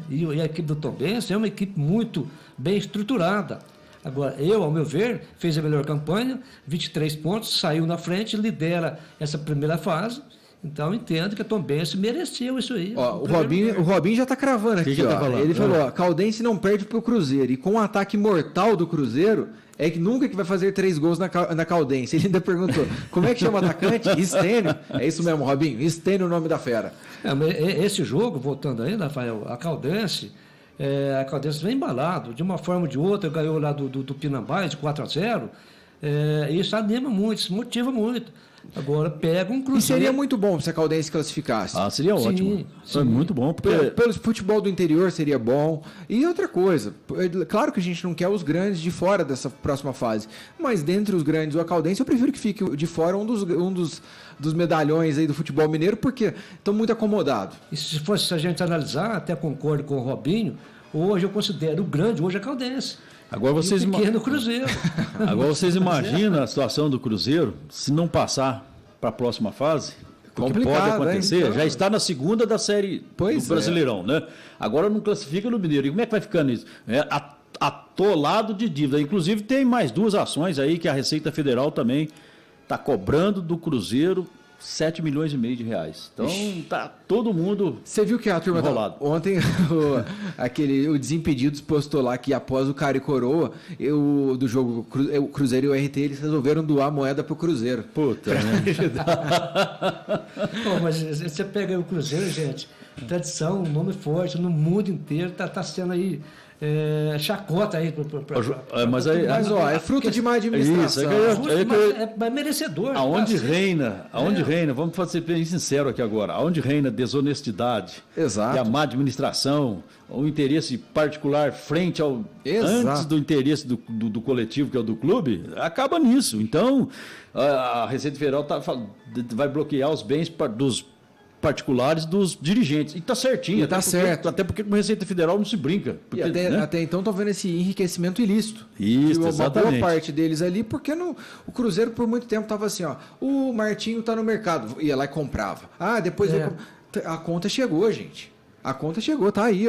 E a equipe do Tombense é uma equipe muito bem estruturada. Agora, ao meu ver, fez a melhor campanha, 23 pontos, saiu na frente, lidera essa primeira fase. Então, entendo que a Tombense mereceu isso aí. O Robinho já está cravando aqui. Ele falou, Caldense não perde para o Cruzeiro. E com o ataque mortal do Cruzeiro, é que nunca que vai fazer 3 gols na Caldense. Ele ainda perguntou, como é que chama o atacante? Estênio. É isso mesmo, Robinho. Estênio é o nome da fera. Esse jogo, voltando ainda, Rafael, a Caldense vem embalado, de uma forma ou de outra, ganhou lá do Tupinambás de 4-0, isso anima muito, isso motiva muito. Agora pega um Cruzeiro. E seria muito bom se a Caldense classificasse. Seria ótimo. Sim. Muito bom. Pelo futebol do interior seria bom. E outra coisa, claro que a gente não quer os grandes de fora dessa próxima fase, mas dentre os grandes, a Caldense, eu prefiro que fique de fora um dos medalhões aí do futebol mineiro, porque estão muito acomodados. E se a gente analisar, até concordo com o Robinho, hoje eu considero o grande, hoje é a Caldense. Agora vocês Cruzeiro. Agora vocês imaginam a situação do Cruzeiro se não passar para a próxima fase? O que pode acontecer? Então... Já está na segunda da série do Brasileirão, né? Agora não classifica no Mineiro. E como é que vai ficando isso? Atolado de dívida. Inclusive tem mais 2 ações aí que a Receita Federal também está cobrando do Cruzeiro 7,5 milhões de reais. Então tá todo mundo. Você viu que a turma ontem o Desimpedidos postou lá que após o cara e coroa do jogo o Cruzeiro e o RT, eles resolveram doar moeda pro Cruzeiro. Puta, né? Mas você pega o Cruzeiro, gente, tradição, um nome forte no mundo inteiro, tá sendo aí chacota aí. Mas é fruto de má administração. É merecedor. Aonde reina, vamos ser bem sinceros aqui agora, aonde reina desonestidade e a má administração, o interesse particular frente ao... Antes do interesse do coletivo, que é o do clube, acaba nisso. Então, a Receita Federal vai bloquear os bens dos particulares dos dirigentes. E está certinho. Está certo. Até porque com a Receita Federal não se brinca. Porque, até então estão vendo esse enriquecimento ilícito. Isso, exatamente. Uma boa parte deles ali, porque o Cruzeiro por muito tempo estava assim, o Martinho está no mercado, ia lá e comprava. Depois a conta chegou, gente. A conta chegou, tá aí,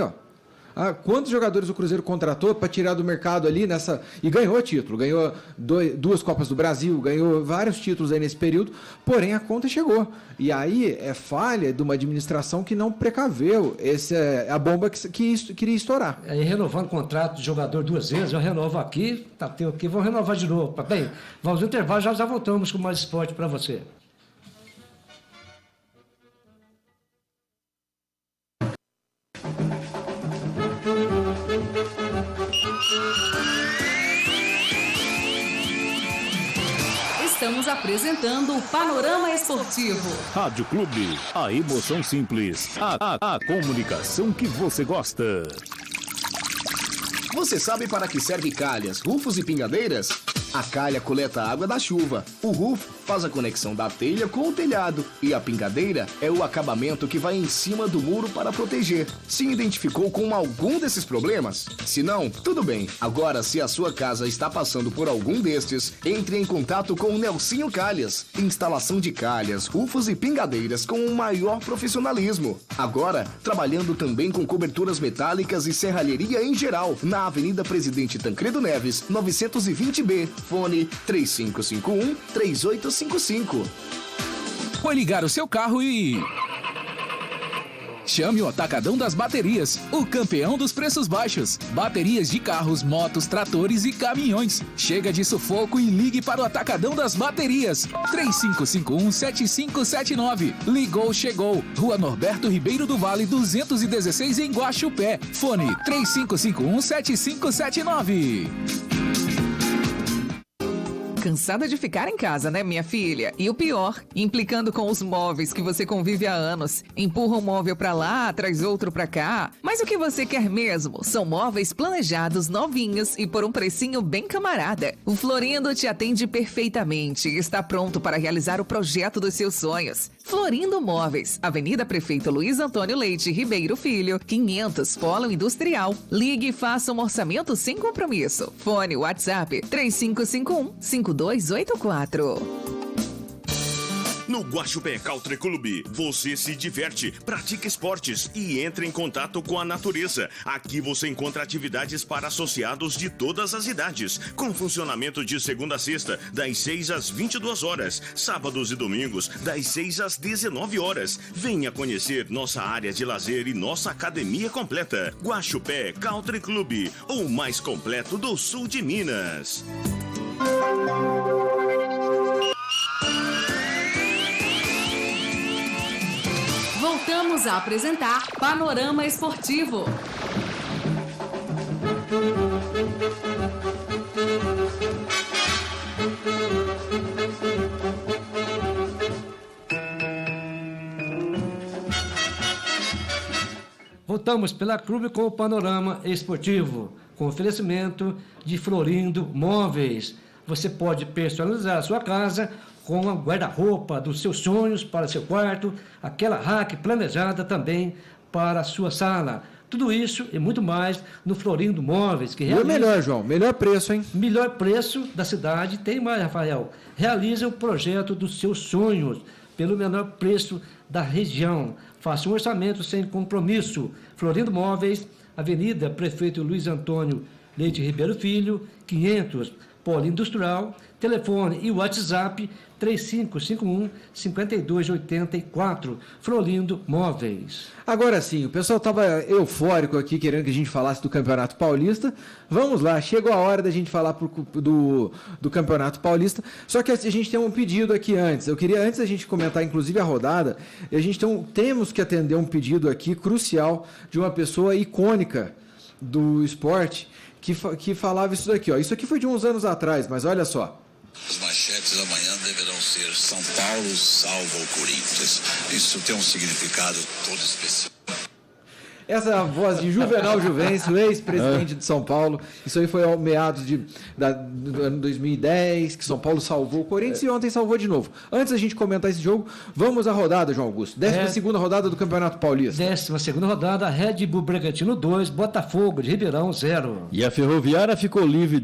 quantos jogadores o Cruzeiro contratou para tirar do mercado ali e ganhou título, ganhou 2 Copas do Brasil, ganhou vários títulos aí nesse período, porém a conta chegou. E aí é falha de uma administração que não precaveu a bomba que queria estourar. Aí renovando o contrato de jogador 2 vezes, eu renovo aqui, vou renovar de novo. Bem, vamos no intervalo, já voltamos com mais esporte para você. Estamos apresentando o Panorama Esportivo. Rádio Clube, a emoção simples, a comunicação que você gosta. Você sabe para que serve calhas, rufos e pingadeiras? A calha coleta a água da chuva, o rufo faz a conexão da telha com o telhado e a pingadeira é o acabamento que vai em cima do muro para proteger. Se identificou com algum desses problemas? Se não, tudo bem. Agora, se a sua casa está passando por algum destes, entre em contato com o Nelsinho Calhas. Instalação de calhas, rufos e pingadeiras com o maior profissionalismo. Agora, trabalhando também com coberturas metálicas e serralheria em geral, na Avenida Presidente Tancredo Neves, 920B. Fone 3551-3855. Foi ligar o seu carro e... Chame o Atacadão das Baterias, o campeão dos preços baixos. Baterias de carros, motos, tratores e caminhões. Chega de sufoco e ligue para o Atacadão das Baterias. 3551-7579. Ligou, chegou. Rua Norberto Ribeiro do Vale, 216 em Guaxupé. Fone 3551-7579. Cansada de ficar em casa, né, minha filha? E o pior, implicando com os móveis que você convive há anos. Empurra um móvel pra lá, traz outro pra cá. Mas o que você quer mesmo? São móveis planejados, novinhos e por um precinho bem camarada. O Florindo te atende perfeitamente e está pronto para realizar o projeto dos seus sonhos. Florindo Móveis, Avenida Prefeito Luiz Antônio Leite Ribeiro Filho, 500, Polo Industrial. Ligue e faça um orçamento sem compromisso. Fone WhatsApp 3551-5284. No Guaxupé Country Club, você se diverte, pratica esportes e entra em contato com a natureza. Aqui você encontra atividades para associados de todas as idades, com funcionamento de segunda a sexta, das 6 às 22 horas, sábados e domingos, das 6 às 19 horas. Venha conhecer nossa área de lazer e nossa academia completa. Guaxupé Country Club, o mais completo do sul de Minas. Voltamos a apresentar Panorama Esportivo. Voltamos pela Clube com o Panorama Esportivo, com oferecimento de Florindo Móveis. Você pode personalizar a sua casa com a guarda-roupa dos seus sonhos para seu quarto, aquela rack planejada também para a sua sala. Tudo isso e muito mais no Florindo Móveis. Que realiza... melhor, João. Melhor preço, hein? Melhor preço da cidade. Tem mais, Rafael. Realiza o projeto dos seus sonhos pelo menor preço da região. Faça um orçamento sem compromisso. Florindo Móveis, Avenida Prefeito Luiz Antônio Leite Ribeiro Filho, 500, Polo Industrial. Telefone e WhatsApp 3551-5284. Florindo Móveis. Agora sim, o pessoal estava eufórico aqui, querendo que a gente falasse do Campeonato Paulista. Vamos lá, chegou a hora da gente falar do Campeonato Paulista. Só que a gente tem um pedido aqui antes. Eu queria, antes da gente comentar, inclusive, a rodada, temos que atender um pedido aqui crucial de uma pessoa icônica do esporte que falava isso daqui. Ó. Isso aqui foi de uns anos atrás, mas olha só. As manchetes amanhã deverão ser São Paulo salva o Corinthians. Isso tem um significado todo especial. Essa é a voz de Juvenal Juvencio, ex-presidente de São Paulo. Isso aí foi ao meados do ano 2010, que São Paulo salvou o Corinthians e ontem salvou de novo. Antes da gente comentar esse jogo, vamos à rodada, João Augusto. 12ª rodada do Campeonato Paulista. 12ª rodada, Red Bull Bragantino 2, Botafogo de Ribeirão 0. E a Ferroviária ficou livre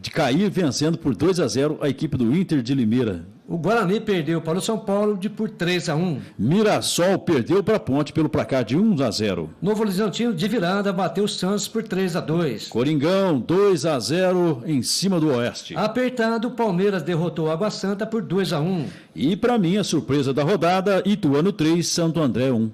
de cair, vencendo por 2-0 a equipe do Inter de Limeira. O Guarani perdeu para o São Paulo por 3-1. Mirassol perdeu para a Ponte pelo placar de 1-0. Novo Horizontino de virada bateu o Santos por 3-2. Coringão 2-0 em cima do Oeste. Apertado, Palmeiras derrotou Água Santa por 2-1. E para mim a surpresa da rodada, Ituano 3, Santo André 1.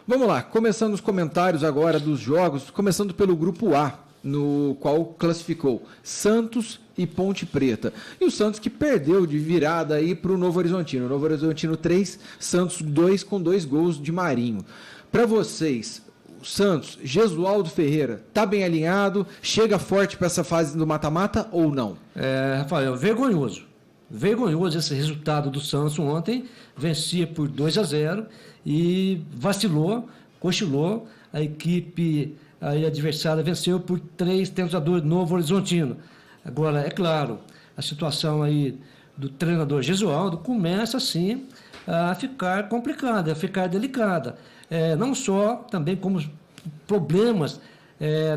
Vamos lá, começando os comentários agora dos jogos, começando pelo grupo A, no qual classificou Santos e Ponte Preta. E o Santos que perdeu de virada aí para o Novo Horizontino. Novo Horizontino 3, Santos 2 com 2 gols de Marinho. Para vocês, o Santos, Jesualdo Ferreira, tá bem alinhado? Chega forte para essa fase do mata-mata ou não? Rafael, vergonhoso. Vergonhoso esse resultado do Santos ontem. Vencia por 2-0 e vacilou, cochilou. A equipe adversária venceu por 3-2 Novo Horizontino. Agora, é claro, a situação aí do treinador Gesualdo começa, sim, a ficar complicada, a ficar delicada. Não só, também como problemas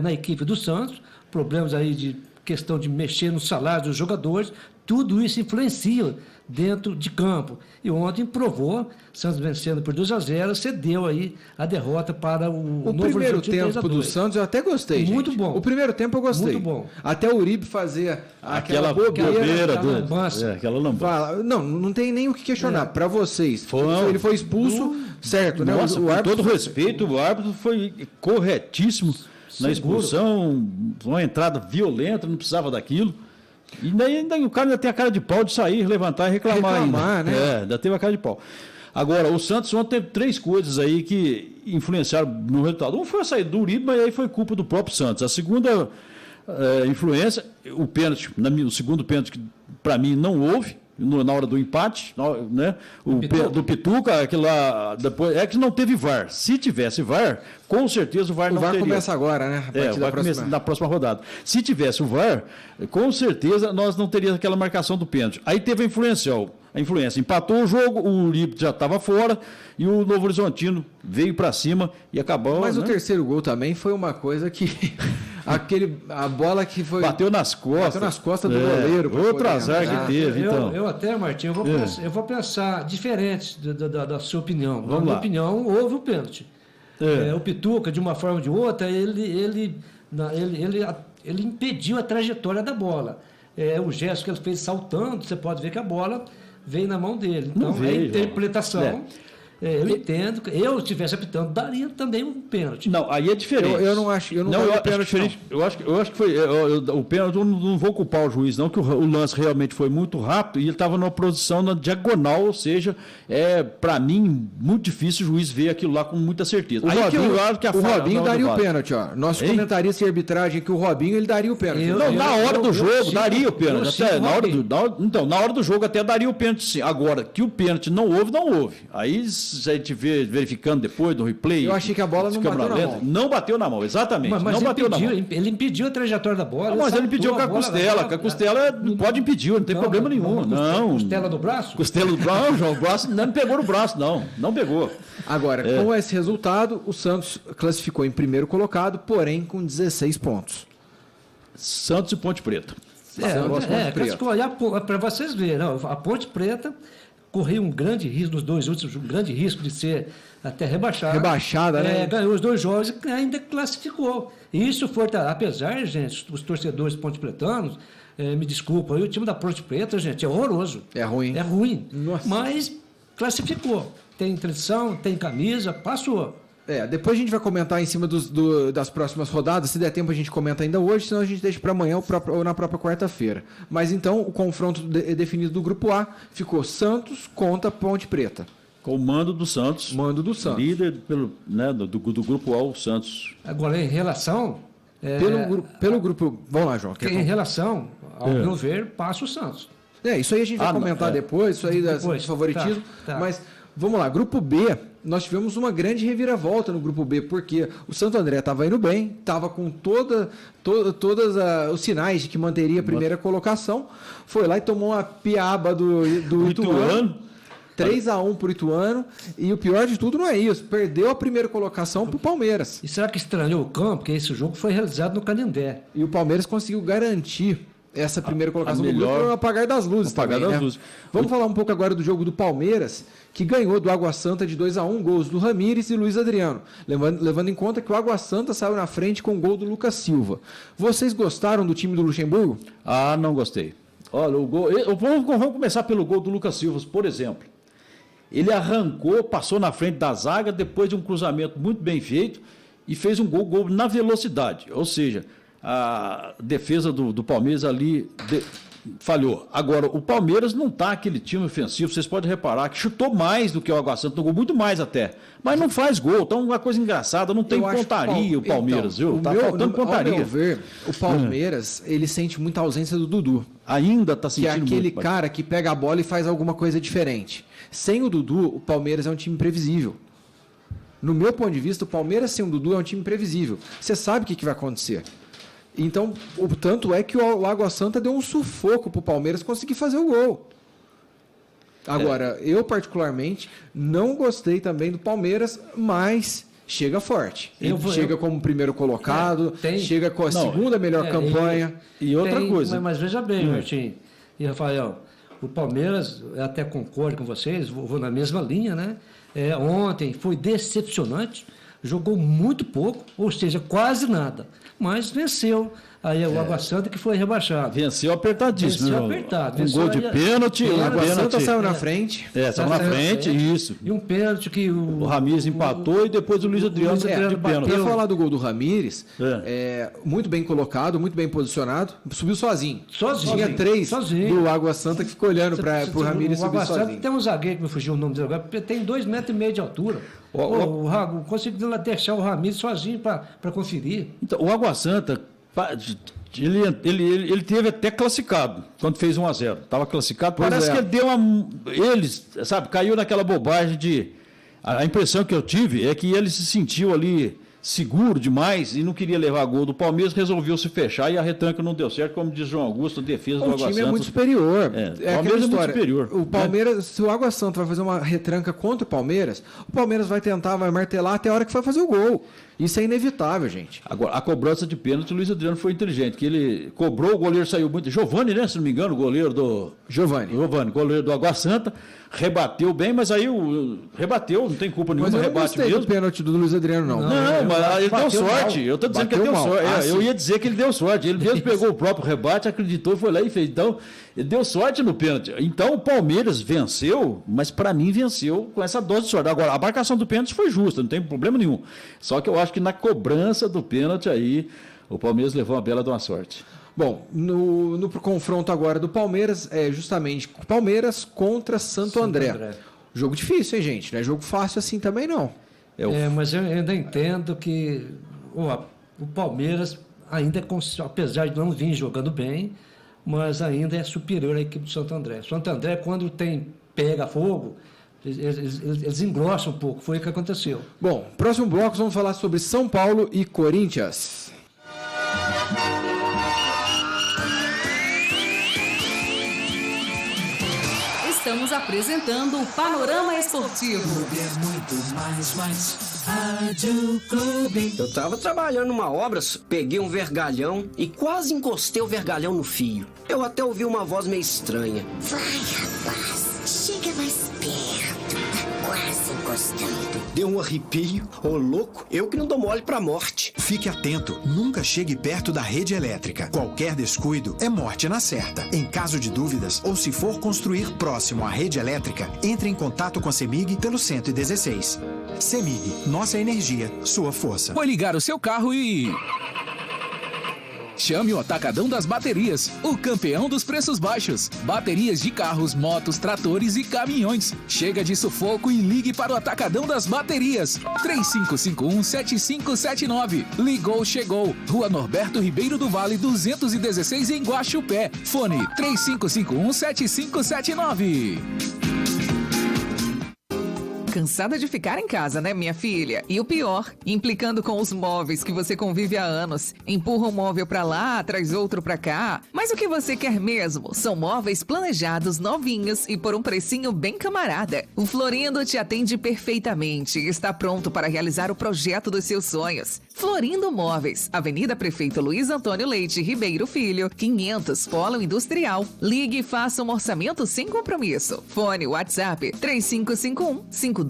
na equipe do Santos, problemas aí de questão de mexer no salário dos jogadores, tudo isso influencia dentro de campo. E ontem provou, Santos vencendo por 2-0, cedeu aí a derrota para o novo primeiro tempo do Santos eu até gostei, gente. Muito bom. O primeiro tempo eu gostei. Muito bom. Até o Uribe fazer aquela bobeira. Aquela lambança. Não tem nem o que questionar. Para vocês, ele foi expulso, certo, né? Nossa, com todo respeito, o árbitro foi corretíssimo na expulsão, uma entrada violenta, não precisava daquilo. E ainda o cara ainda tem a cara de pau de sair, levantar e reclamar ainda. Né? Ainda teve a cara de pau. Agora, o Santos ontem teve 3 coisas aí que influenciaram no resultado. Um foi a saída do Uribe, mas aí foi culpa do próprio Santos. A segunda influência, o pênalti, o segundo pênalti, que para mim não houve, na hora do empate, né? Do Pituca, aquilo lá, depois, que não teve VAR. Se tivesse VAR, com certeza o VAR não teria. O VAR começa agora, né? Vai começar na próxima rodada. Se tivesse o VAR, com certeza nós não teríamos aquela marcação do pênalti. Aí teve a influência. Empatou o jogo, o Uribe já estava fora e o Novo Horizontino veio para cima e acabou. Mas o terceiro gol também foi uma coisa que... a bola que foi... Bateu nas costas do goleiro. Outro azar que teve, então. Eu até, Martinho, eu vou pensar diferente da sua opinião. Vamos Na minha lá. opinião, houve o pênalti. O Pituca, de uma forma ou de outra, ele impediu a trajetória da bola. O gesto que ele fez saltando, você pode ver que a bola veio na mão dele. Então, a interpretação... eu entendo. Eu, se estivesse apitando, daria também um pênalti. Não, aí é diferente. Eu não acho. Eu não acho pênalti diferente. Eu acho que foi. O pênalti, eu não vou culpar o juiz, não, que o lance realmente foi muito rápido e ele estava numa posição na diagonal, ou seja, para mim, muito difícil o juiz ver aquilo lá com muita certeza. O Robinho daria o pênalti, ó. Nosso comentarista de arbitragem que o Robinho ele daria o pênalti. Na hora do jogo, daria o pênalti. Na hora do jogo até daria o pênalti, sim. Agora, que o pênalti não houve, não houve. Aí se a gente vê verificando depois do replay. Eu achei que a bola não bateu na mão. Não bateu na mão, exatamente. Mas não bateu na mão. Ele impediu a trajetória da bola. Mas ele impediu com a costela. Com a costela não pode impedir, não tem problema nenhum. Não. Costela do braço? Costela do braço, João. O braço não pegou no braço, não. Não pegou. Agora, com esse resultado, o Santos classificou em primeiro colocado, porém com 16 pontos. Santos e Ponte Preta. Para vocês verem, a Ponte Preta correu um grande risco nos 2 últimos, um grande risco de ser até rebaixada, né? Ganhou os 2 jogos e ainda classificou. E isso foi, apesar, gente, os torcedores ponte-pretanos, me desculpam, o time da Ponte Preta, gente, é horroroso. É ruim. É ruim. Nossa. Mas classificou. Tem tradição, tem camisa, passou. Depois a gente vai comentar em cima das próximas rodadas. Se der tempo, a gente comenta ainda hoje, senão a gente deixa para amanhã ou na própria quarta-feira. Mas então, o confronto definido do Grupo A ficou Santos contra Ponte Preta. Com o mando do Santos. Líder do Grupo A, o Santos. Agora, em relação... Pelo grupo... Vamos lá, João. Em relação, ao meu ver, passa o Santos. Isso aí a gente vai comentar depois, isso aí do favoritismo. Tá. Mas, vamos lá, Grupo B... Nós tivemos uma grande reviravolta no Grupo B, porque o Santo André estava indo bem, estava com todos os sinais de que manteria a primeira colocação, foi lá e tomou uma piaba do Ituano, 3-1 para o Ituano, e o pior de tudo não é isso, perdeu a primeira colocação para o Palmeiras. E será que estranhou o campo? Porque esse jogo foi realizado no Canindé. E o Palmeiras conseguiu garantir essa primeira colocação do grupo no apagar das luzes. Vamos falar um pouco agora do jogo do Palmeiras, que ganhou do Água Santa de 2-1, gols do Ramires e Luiz Adriano. Levando em conta que o Água Santa saiu na frente com o gol do Lucas Silva. Vocês gostaram do time do Luxemburgo? Não gostei. Olha, o gol. Vamos começar pelo gol do Lucas Silva, por exemplo. Ele arrancou, passou na frente da zaga, depois de um cruzamento muito bem feito, e fez um gol na velocidade. Ou seja, a defesa do Palmeiras ali falhou. Agora, o Palmeiras não está aquele time ofensivo, vocês podem reparar que chutou mais do que o Água Santa, jogou muito mais até, mas não faz gol. Então, uma coisa engraçada, não tem pontaria o Palmeiras, viu? Está faltando pontaria. Ao meu ver, o Palmeiras, ele sente muita ausência do Dudu. Ainda está sentindo muito. Que é aquele cara que pega a bola e faz alguma coisa diferente. Sem o Dudu, o Palmeiras é um time previsível. No meu ponto de vista, o Palmeiras sem o Dudu é um time previsível. Você sabe o que vai acontecer. Então, o tanto é que o Água Santa deu um sufoco para o Palmeiras conseguir fazer o gol. Agora, eu particularmente não gostei também do Palmeiras, mas chega forte. Chega como primeiro colocado, chega com a segunda melhor campanha. E outra coisa. Mas veja bem, Martim e Rafael, o Palmeiras, eu até concordo com vocês, vou na mesma linha, né? Ontem foi decepcionante, jogou muito pouco, ou seja, quase nada, mas venceu. Aí o Água Santa que foi rebaixado. Venceu apertadíssimo. Venceu apertado. Um gol de pênalti. O Água Santa saiu na frente. Saiu na frente, isso. E um pênalti que o Ramires empatou e depois o Luiz Adriano de pênalti. Para falar do gol do Ramires, muito bem colocado, muito bem posicionado, subiu sozinho. Tinha 3 do Água Santa que ficou olhando para o Ramires subir sozinho. Tem um zagueiro que me fugiu o nome dele agora, tem 2,5 metros de altura. Conseguiu deixar o Ramires sozinho para conferir. Então, o Água Santa... Ele teve até classificado quando fez 1-0. Estava classificado. Parece que ele deu caiu naquela bobagem de. A impressão que eu tive é que ele se sentiu ali seguro demais e não queria levar gol do Palmeiras, resolveu se fechar e a retranca não deu certo, como diz João Augusto, a defesa do Água Santa. O time é muito superior. O Palmeiras é muito superior. O Palmeiras, se o Água Santa vai fazer uma retranca contra o Palmeiras vai tentar, vai martelar até a hora que vai fazer o gol. Isso é inevitável, gente. Agora, a cobrança de pênalti, o Luiz Adriano foi inteligente, que ele cobrou, o goleiro saiu muito... Giovani, né, se não me engano, o goleiro do... Giovani, goleiro do Água Santa, rebateu bem, mas aí rebateu, não tem culpa nenhuma, rebate mesmo. Mas eu não gostei do pênalti do Luiz Adriano, não. Não, mas ele deu sorte. Mal. Eu estou dizendo que ele deu sorte. Eu ia dizer que ele deu sorte. Ele mesmo pegou o próprio rebate, acreditou, foi lá e fez. Então, ele deu sorte no pênalti. Então, o Palmeiras venceu, mas para mim venceu com essa dose de sorte. Agora, a marcação do pênalti foi justa, não tem problema nenhum. Só que eu acho que na cobrança do pênalti aí, o Palmeiras levou uma bela de uma sorte. Bom, no confronto agora do Palmeiras, é justamente Palmeiras contra Santo André. Jogo difícil, hein, gente? Não é jogo fácil assim também, não. Mas eu ainda entendo que o Palmeiras ainda, apesar de não vir jogando bem, mas ainda é superior à equipe do Santo André. Santo André, quando pega fogo, eles engrossam um pouco. Foi o que aconteceu. Bom, próximo bloco vamos falar sobre São Paulo e Corinthians. Estamos apresentando o Panorama Esportivo. É muito mais Rádio Clube. Eu tava trabalhando numa obra, peguei um vergalhão e quase encostei o vergalhão no fio. Eu até ouvi uma voz meio estranha. Vai, rapaz, chega mais perto, tá quase encostando. Deu um arrepio, louco, eu que não dou mole pra morte. Fique atento, nunca chegue perto da rede elétrica. Qualquer descuido é morte na certa. Em caso de dúvidas ou se for construir próximo à rede elétrica, entre em contato com a CEMIG pelo 116. CEMIG, nossa energia, sua força. Foi ligar o seu carro e... Chame o Atacadão das Baterias, o campeão dos preços baixos. Baterias de carros, motos, tratores e caminhões. Chega de sufoco e ligue para o Atacadão das Baterias. 3551-7579. Ligou, chegou. Rua Norberto Ribeiro do Vale, 216 em Guaxupé. Fone 3551-7579. Cansada de ficar em casa, né, minha filha? E o pior, implicando com os móveis que você convive há anos. Empurra um móvel pra lá, traz outro pra cá. Mas o que você quer mesmo são móveis planejados, novinhos e por um precinho bem camarada. O Florindo te atende perfeitamente e está pronto para realizar o projeto dos seus sonhos. Florindo Móveis, Avenida Prefeito Luiz Antônio Leite Ribeiro Filho, 500, Polo Industrial. Ligue e faça um orçamento sem compromisso. Fone WhatsApp 3551-5284.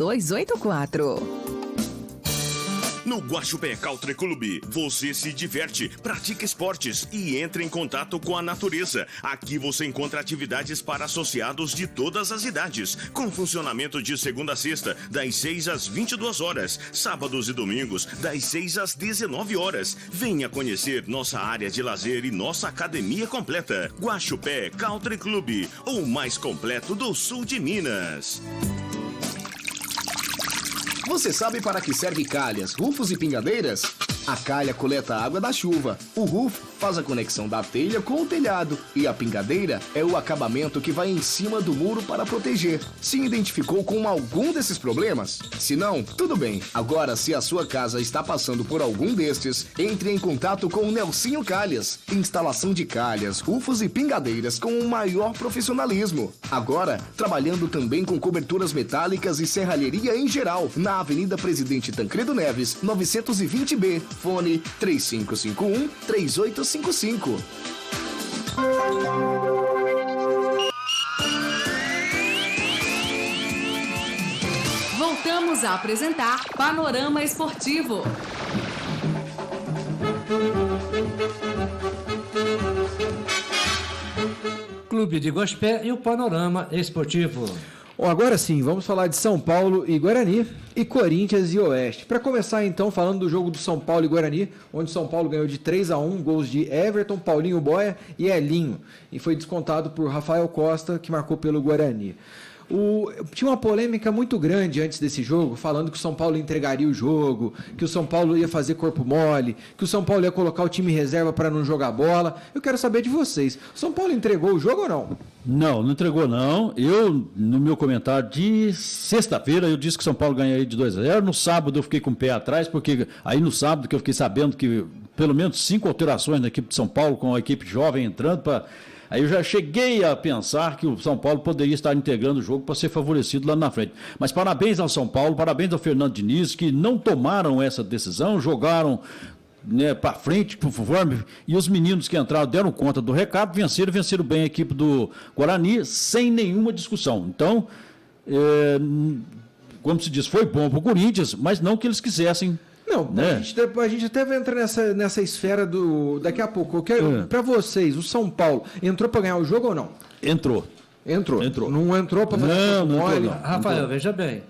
No Guaxupé Country Club, você se diverte, pratica esportes e entra em contato com a natureza. Aqui você encontra atividades para associados de todas as idades, com funcionamento de segunda a sexta, das 6 às 22 horas, sábados e domingos, das 6 às 19 horas. Venha conhecer nossa área de lazer e nossa academia completa. Guaxupé Country Club, o mais completo do sul de Minas. Você sabe para que serve calhas, rufos e pingadeiras? A calha coleta a água da chuva, o roof faz a conexão da telha com o telhado e a pingadeira é o acabamento que vai em cima do muro para proteger. Se identificou com algum desses problemas? Se não, tudo bem. Agora, se a sua casa está passando por algum destes, entre em contato com o Nelsinho Calhas. Instalação de calhas, rufos e pingadeiras com o maior profissionalismo. Agora, trabalhando também com coberturas metálicas e serralheria em geral, na Avenida Presidente Tancredo Neves, 920B. Fone 3551-3855. Voltamos a apresentar Panorama Esportivo. Clube de Gospé e o Panorama Esportivo. Bom, agora sim, vamos falar de São Paulo e Guarani e Corinthians e Oeste. Para começar então, falando do jogo do São Paulo e Guarani, onde São Paulo ganhou de 3-1, gols de Everton, Paulinho Boia e Elinho. E foi descontado por Rafael Costa, que marcou pelo Guarani. Tinha uma polêmica muito grande antes desse jogo, falando que o São Paulo entregaria o jogo, que o São Paulo ia fazer corpo mole, que o São Paulo ia colocar o time reserva para não jogar bola. Eu quero saber de vocês, o São Paulo entregou o jogo ou não? Não entregou não. Eu, no meu comentário de sexta-feira, eu disse que o São Paulo ganharia de 2-0. No sábado eu fiquei com o pé atrás, porque aí no sábado que eu fiquei sabendo que pelo menos 5 alterações na equipe de São Paulo, com a equipe jovem entrando para... Aí eu já cheguei a pensar que o São Paulo poderia estar integrando o jogo para ser favorecido lá na frente. Mas parabéns ao São Paulo, parabéns ao Fernando Diniz, que não tomaram essa decisão, jogaram para frente, conforme, e os meninos que entraram deram conta do recado, venceram bem a equipe do Guarani, sem nenhuma discussão. Então, como se diz, foi bom para o Corinthians, mas não que eles quisessem. Não, né? a gente até vai entrar nessa esfera daqui a pouco. Eu quero, para vocês, o São Paulo entrou para ganhar o jogo ou não? Entrou. Não entrou para fazer não. Rafael, veja bem.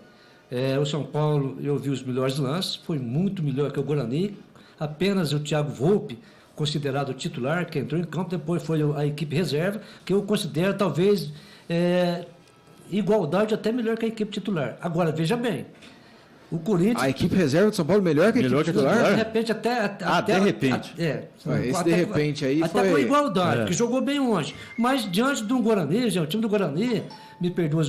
O São Paulo, eu vi os melhores lances, foi muito melhor que o Guarani. Apenas o Thiago Volpe, considerado titular, que entrou em campo, depois foi a equipe reserva, que eu considero talvez igualdade até melhor que a equipe titular. Agora, veja bem. O Corinthians... A equipe reserva de São Paulo melhor que a equipe titular? De repente, de repente. Esse de repente aí até foi igualdade, que jogou bem longe. Mas diante do Guarani, o time do Guarani, me perdoa os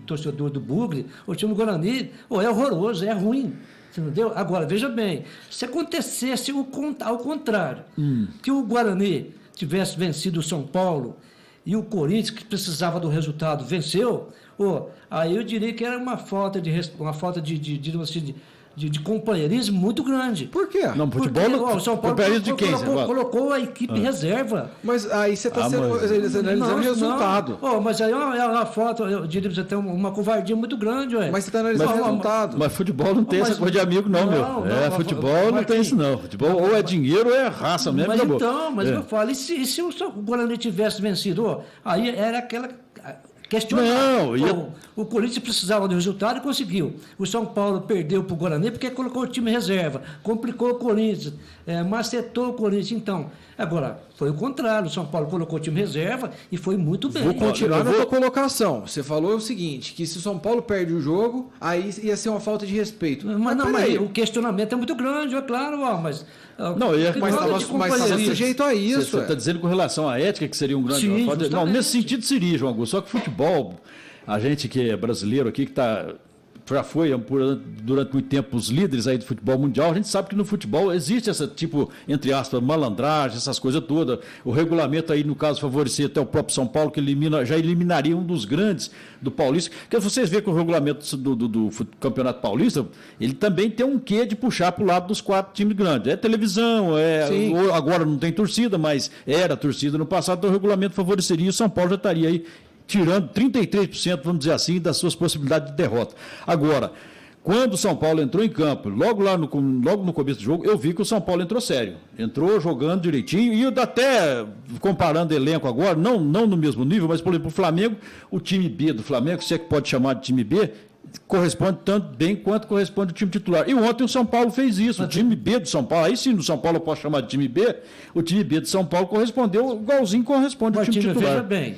torcedores do Bugre, o time do Guarani é horroroso, é ruim. Entendeu? Agora, veja bem, se acontecesse ao contrário, que o Guarani tivesse vencido o São Paulo e o Corinthians, que precisava do resultado, venceu... aí eu diria que era uma falta de companheirismo muito grande. Por quê? Não, futebol, o São Paulo colocou a equipe reserva. Mas aí você está analisando o resultado. Mas aí é uma falta, eu diria até uma covardia muito grande. Mas você está analisando o resultado. Mas futebol não tem essa coisa de amigo, não, meu. Futebol não tem isso, não. Futebol ou é dinheiro ou é raça mesmo. Mas eu falo, e se o Guarani tivesse vencido, aí era aquela... O Corinthians precisava do resultado e conseguiu. O São Paulo perdeu para o Guarani porque colocou o time reserva, complicou o Corinthians, macetou o Corinthians. Então, agora, foi o contrário. O São Paulo colocou o time reserva e foi muito bem. Vou continuar na tua colocação. Você falou o seguinte, que se o São Paulo perde o jogo, aí ia ser uma falta de respeito. Mas o questionamento é muito grande, é claro, mas... Mas estava sujeito a isso. Você está dizendo com relação à ética que seria um grande... Não, nesse sentido seria, João Augusto. Só que futebol, a gente que é brasileiro aqui, que já foi durante muito tempo os líderes aí do futebol mundial, a gente sabe que no futebol existe essa tipo, entre aspas, malandragem, essas coisas todas. O regulamento aí, no caso, favorecia até o próprio São Paulo, que já eliminaria um dos grandes do Paulista. Porque vocês veem que o regulamento do Campeonato Paulista, ele também tem um quê de puxar para o lado dos 4 times grandes. É televisão, agora não tem torcida, mas era torcida no passado, então o regulamento favoreceria e o São Paulo já estaria aí tirando 33%, vamos dizer assim, das suas possibilidades de derrota. Agora, quando o São Paulo entrou em campo, logo no começo do jogo, eu vi que o São Paulo entrou sério. Entrou jogando direitinho, e eu até comparando elenco agora, não no mesmo nível, mas, por exemplo, o Flamengo, o time B do Flamengo, se é que pode chamar de time B, corresponde tanto bem quanto corresponde o time titular. E ontem o São Paulo fez isso, o time B do São Paulo, aí sim, no São Paulo eu posso chamar de time B, o time B do São Paulo correspondeu, igualzinho corresponde ao time titular. Veja bem,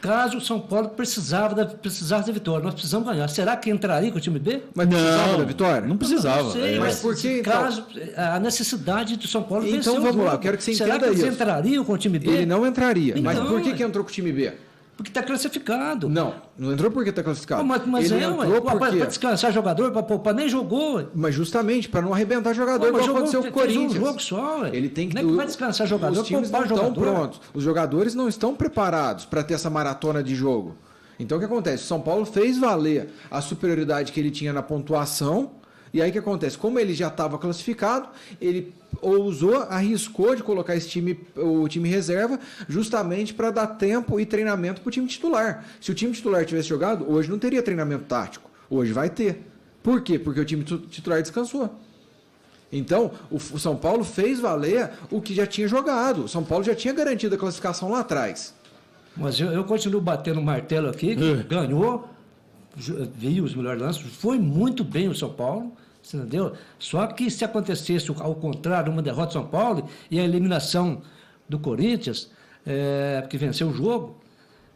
caso o São Paulo precisasse da vitória, nós precisamos ganhar. Será que entraria com o time B? Mas precisava da vitória? Não precisava. Não sei, mas por que, caso a necessidade do São Paulo vencer então vamos lá, eu quero que você entenda isso. Será que eles entrariam com o time B? Ele não entraria. Mas por que entrou com o time B? Porque está classificado. Não entrou porque está classificado. Mas ele entrou para descansar jogador, para poupar, nem jogou. Mas justamente para não arrebentar jogador, como aconteceu com o Corinthians. Um jogo só, ele tem que, nem que vai descansar jogador, os times não estão prontos. Os jogadores não estão preparados para ter essa maratona de jogo. Então o que acontece? O São Paulo fez valer a superioridade que ele tinha na pontuação. E aí o que acontece? Como ele já estava classificado, ele arriscou de colocar o time reserva, justamente para dar tempo e treinamento para o time titular. Se o time titular tivesse jogado, hoje não teria treinamento tático. Hoje vai ter. Por quê? Porque o time titular descansou. Então, o São Paulo fez valer o que já tinha jogado. O São Paulo já tinha garantido a classificação lá atrás. Mas eu continuo batendo o martelo aqui, ganhou, viu os melhores lances, foi muito bem o São Paulo. Entendeu? Só que se acontecesse ao contrário, uma derrota do São Paulo e a eliminação do Corinthians, que venceu o jogo,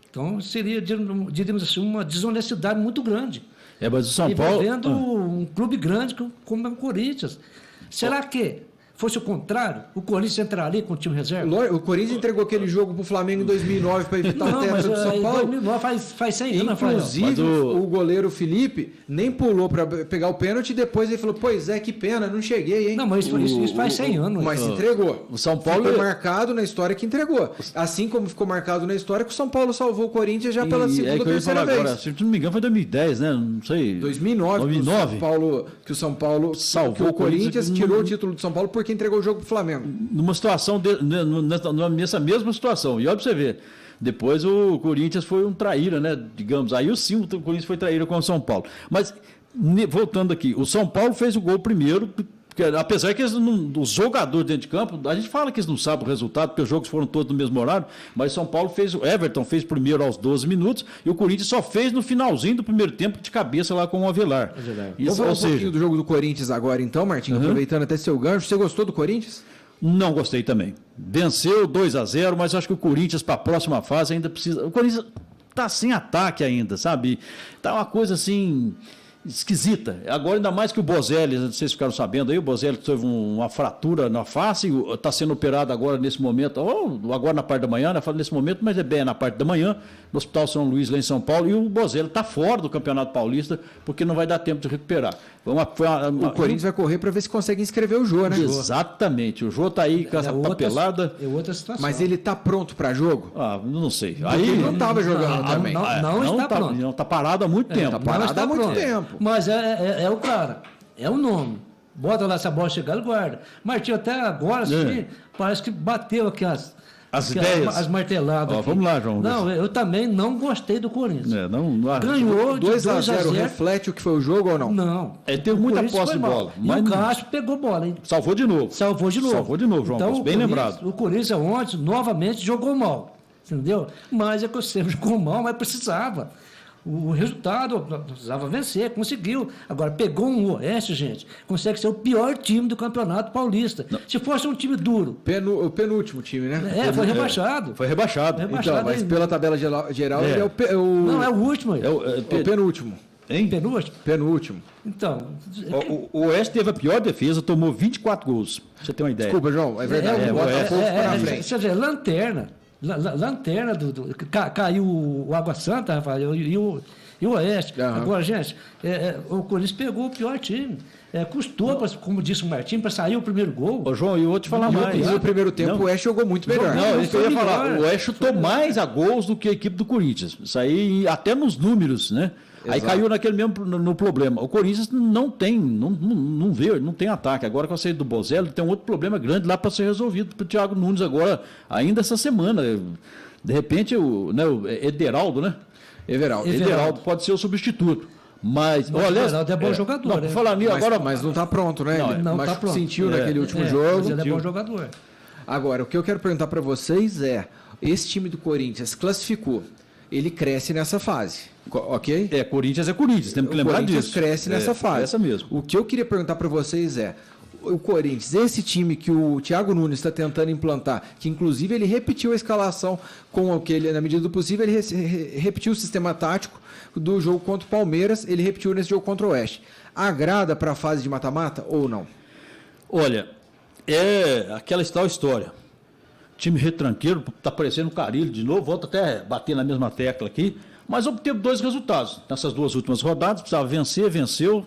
então seria, diríamos assim, uma desonestidade muito grande. Mas o São Paulo... Envolvendo um clube grande como é o Corinthians. Será que fosse o contrário, o Corinthians entraria com o time reserva? O Corinthians entregou aquele jogo pro Flamengo em 2009 para evitar o teto do São Paulo. 2009 faz 100 anos. Inclusive, o goleiro Felipe nem pulou para pegar o pênalti e depois ele falou, pois que pena, não cheguei, hein? Não, mas isso faz 100 anos. Mas entregou. O São Paulo ficou marcado na história que entregou. Assim como ficou marcado na história que o São Paulo salvou o Corinthians já pela segunda ou terceira vez. Agora, se não me engano foi 2010, né? Não sei. 2009. Que o São Paulo salvou o Corinthians, tirou o título do São Paulo porque entregou o jogo pro Flamengo. Numa situação, nessa mesma situação. E olha para você ver, depois o Corinthians foi um traíra, né? Digamos, aí sim o Corinthians foi traíra com o São Paulo. Mas, voltando aqui, o São Paulo fez o gol primeiro, porque, apesar que os jogadores dentro de campo, a gente fala que eles não sabem o resultado, porque os jogos foram todos no mesmo horário, mas o São Paulo o Everton fez primeiro aos 12 minutos, e o Corinthians só fez no finalzinho do primeiro tempo de cabeça lá com o Avelar. Vamos falar um pouquinho do jogo do Corinthians agora então, Martinho, aproveitando até seu gancho. Você gostou do Corinthians? Não gostei também. Venceu 2-0, mas acho que o Corinthians, para a próxima fase, ainda precisa... O Corinthians está sem ataque ainda, sabe? Está uma coisa assim... esquisita. Agora, ainda mais que o Bozelli, vocês ficaram sabendo aí, o Bozelli teve uma fratura na face, está sendo operado agora nesse momento, ou agora na parte da manhã, né? Falo nesse momento, mas é bem na parte da manhã, no Hospital São Luís, lá em São Paulo, e o Bozelli está fora do Campeonato Paulista, porque não vai dar tempo de recuperar. O Corinthians vai correr para ver se consegue inscrever o Jô, né? Exatamente. O Jô está aí com essa papelada. É outra situação. Mas ele está pronto para jogo? Não sei. Aí ele não estava jogando também. Não está pronto. Não, está parado há muito tempo. Está parado há muito tempo. Mas é o cara, é o nome. Bota lá, essa bola chegar, ele guarda. Martinho, até agora, sim, parece que bateu aqui as ideias. As marteladas. Vamos lá, João. Não, eu também não gostei do Corinthians. Ganhou 2-0. Reflete o que foi o jogo ou não? Não. Teve muita posse de bola. Mas o Cássio pegou bola, hein? Salvou de novo, João. Então, bem lembrado. O Corinthians ontem, novamente, jogou mal. Entendeu? Mas é que você jogou mal, mas precisava. O resultado, precisava vencer, conseguiu. Agora, pegou um Oeste, gente, consegue ser o pior time do Campeonato Paulista. Não. Se fosse um time duro. O penúltimo time, né? Foi rebaixado. Foi rebaixado. Então, mas pela tabela geral, ele é o... Não, é o último. É o penúltimo. Hein? Penúltimo. Então... O Oeste teve a pior defesa, tomou 24 gols. Pra você ter uma ideia. Desculpa, João, é verdade. Você vê, lanterna caiu o Água Santa, Rafael, e o Oeste. Agora, gente, o Corinthians pegou o pior time. Custou, como disse o Martim, para sair o primeiro gol. Ô, João, e eu vou te falar mais. No primeiro tempo, o Oeste jogou muito melhor. Não, isso que eu ia falar. O Oeste chutou mais a gols do que a equipe do Corinthians. Isso aí, até nos números, né? Exato. Aí caiu naquele mesmo no problema. O Corinthians não tem ataque. Agora com a saída do Bozelli, tem um outro problema grande lá para ser resolvido para o Thiago Nunes agora, ainda essa semana. De repente, o Ederaldo, né? Everaldo pode ser o substituto. Mas olha, o Everaldo é bom jogador. Não, falar nisso agora, mas não está pronto, né? Não está pronto. Sentiu naquele último jogo. Mas ele é bom jogador. Agora, o que eu quero perguntar para vocês é: esse time do Corinthians classificou. Ele cresce nessa fase. Ok? Corinthians é Corinthians, temos que lembrar disso. O Corinthians cresce nessa fase. Essa mesmo. O que eu queria perguntar para vocês é, o Corinthians, esse time que o Thiago Nunes está tentando implantar, que inclusive ele repetiu a escalação com o que ele, na medida do possível, ele repetiu o sistema tático do jogo contra o Palmeiras, ele repetiu nesse jogo contra o Oeste. Agrada para a fase de mata-mata ou não? Olha, é aquela tal história. Time retranqueiro, está parecendo um Carille de novo, volta até bater na mesma tecla aqui, mas obteve 2 resultados. Nessas 2 últimas rodadas, precisava vencer, venceu,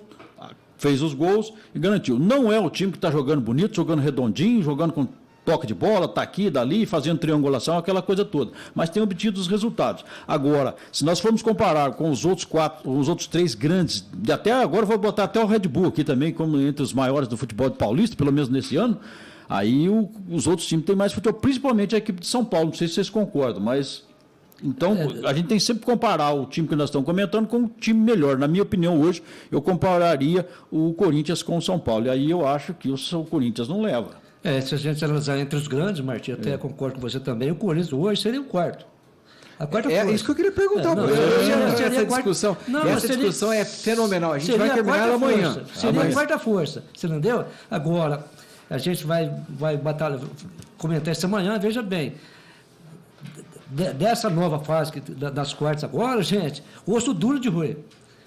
fez os gols e garantiu. Não é o time que está jogando bonito, jogando redondinho, jogando com toque de bola, tá aqui, dali, fazendo triangulação, aquela coisa toda. Mas tem obtido os resultados. Agora, se nós formos comparar com os outros 3 grandes, e até agora vou botar até o Red Bull aqui também, como entre os maiores do futebol paulista, pelo menos nesse ano, aí os outros times têm mais futebol, principalmente a equipe de São Paulo, não sei se vocês concordam, mas... Então, a gente tem sempre que comparar o time que nós estamos comentando com um time melhor. Na minha opinião, hoje, eu compararia o Corinthians com o São Paulo. E aí eu acho que o Corinthians não leva. Se a gente analisar entre os grandes, Martim, até concordo com você também, o Corinthians hoje seria o quarto. A quarta força. Isso que eu queria perguntar. Essa discussão é fenomenal. A gente vai terminar ela amanhã. Seria a quarta força. Você entendeu? Agora, a gente vai comentar isso amanhã, veja bem. Dessa nova fase das quartas agora, gente, osso duro de roer.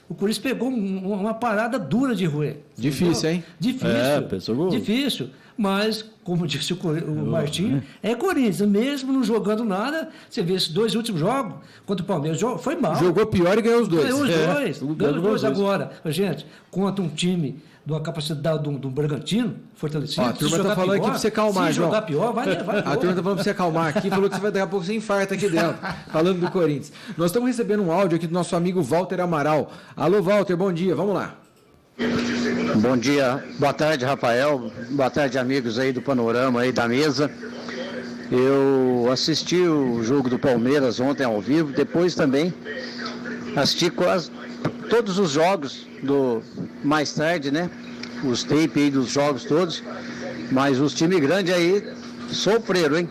O Corinthians pegou uma parada dura de roer. Difícil, hein? Difícil. Mas, como disse o Martim, é Corinthians. Mesmo não jogando nada, você vê esses 2 últimos jogos contra o Palmeiras, foi mal. Jogou pior e ganhou os 2. Ganhou os dois agora. Gente, contra um time de uma capacidade do Bragantino, fortalecido. A turma está falando aqui para você calmar, João. Se jogar pior, vai levar. A turma está falando para você acalmar aqui, falou que daqui a pouco você infarta aqui dentro, falando do Corinthians. Nós estamos recebendo um áudio aqui do nosso amigo Walter Amaral. Alô, Walter, bom dia, vamos lá. Bom dia, boa tarde, Rafael, boa tarde, amigos aí do Panorama, aí da mesa. Eu assisti o jogo do Palmeiras ontem ao vivo, depois também assisti quase todos os jogos mais tarde, né? Os tapes aí dos jogos todos, mas os times grandes aí sofreram, hein?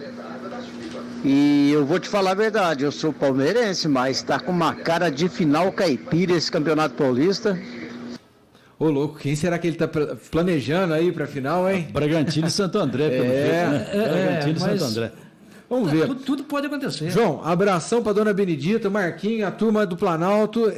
E eu vou te falar a verdade, eu sou palmeirense, mas tá com uma cara de final caipira esse Campeonato Paulista. Ô, louco, quem será que ele tá planejando aí pra final, hein? Bragantino e Santo André, pelo jeito, né? Bragantino e Santo André. Vamos ver. Tudo pode acontecer. João, abração pra Dona Benedita, Marquinhos, a turma do Planalto.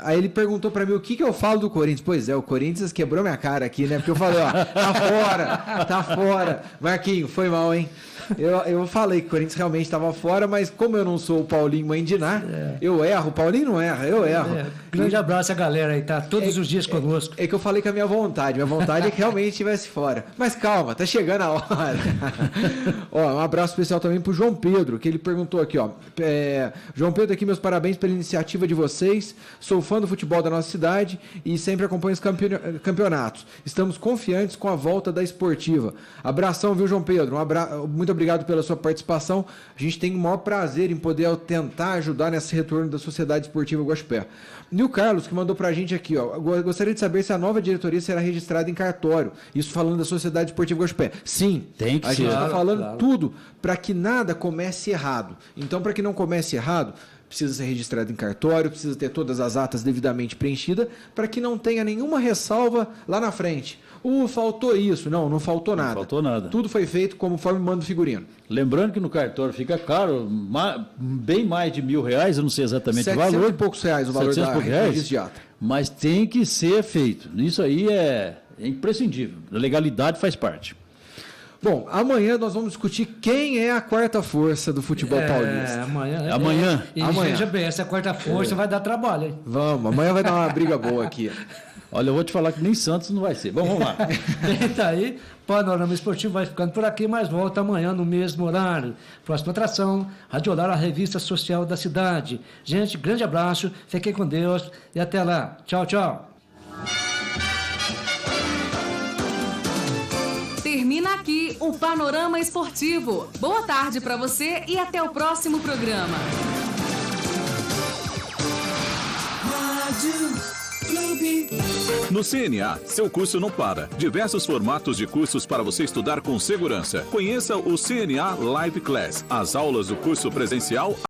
Aí ele perguntou pra mim o que eu falo do Corinthians. Pois é, o Corinthians quebrou minha cara aqui, né? Porque eu falei, ó, tá fora. Marquinhos, foi mal, hein? Eu falei que o Corinthians realmente estava fora, mas como eu não sou o Paulinho Mandiná, eu erro. O Paulinho não erra, eu erro. Grande abraço a galera aí, tá todos os dias conosco. É que eu falei com a minha vontade. Minha vontade é que realmente estivesse fora. Mas calma, tá chegando a hora. Ó, um abraço especial também pro João Pedro, que ele perguntou aqui, ó. João Pedro, aqui meus parabéns pela iniciativa de vocês. Sou fã do futebol da nossa cidade e sempre acompanho os campeonatos. Estamos confiantes com a volta da esportiva. Abração, viu, João Pedro? Muito obrigado pela sua participação. A gente tem o maior prazer em poder tentar ajudar nesse retorno da Sociedade Esportiva Guaxupé. E o Carlos, que mandou pra gente aqui, ó. Gostaria de saber se a nova diretoria será registrada em cartório. Isso falando da Sociedade Esportiva Guaxupé. Sim, tem que ser. A gente está falando tudo para que nada comece errado. Então, para que não comece errado, precisa ser registrado em cartório, precisa ter todas as atas devidamente preenchidas, para que não tenha nenhuma ressalva lá na frente. Faltou isso. Não faltou nada. Não faltou nada. Tudo foi feito conforme manda o figurino. Lembrando que no cartório fica caro, bem mais de R$1.000, eu não sei exatamente o valor. 700 e poucos reais o valor da registro de ata. Mas tem que ser feito. Isso aí é imprescindível. A legalidade faz parte. Bom, amanhã nós vamos discutir quem é a quarta força do futebol paulista. Amanhã. E veja bem, essa quarta força vai dar trabalho, hein? Vamos, amanhã vai dar uma briga boa aqui. Olha, eu vou te falar que nem Santos não vai ser. Vamos lá. Tá aí, Panorama Esportivo vai ficando por aqui, mas volta amanhã no mesmo horário. Próxima atração, Radiolar, a revista social da cidade. Gente, grande abraço, fiquem com Deus e até lá. Tchau, tchau. Termina aqui o Panorama Esportivo. Boa tarde para você e até o próximo programa. No CNA, seu curso não para. Diversos formatos de cursos para você estudar com segurança. Conheça o CNA Live Class. As aulas do curso presencial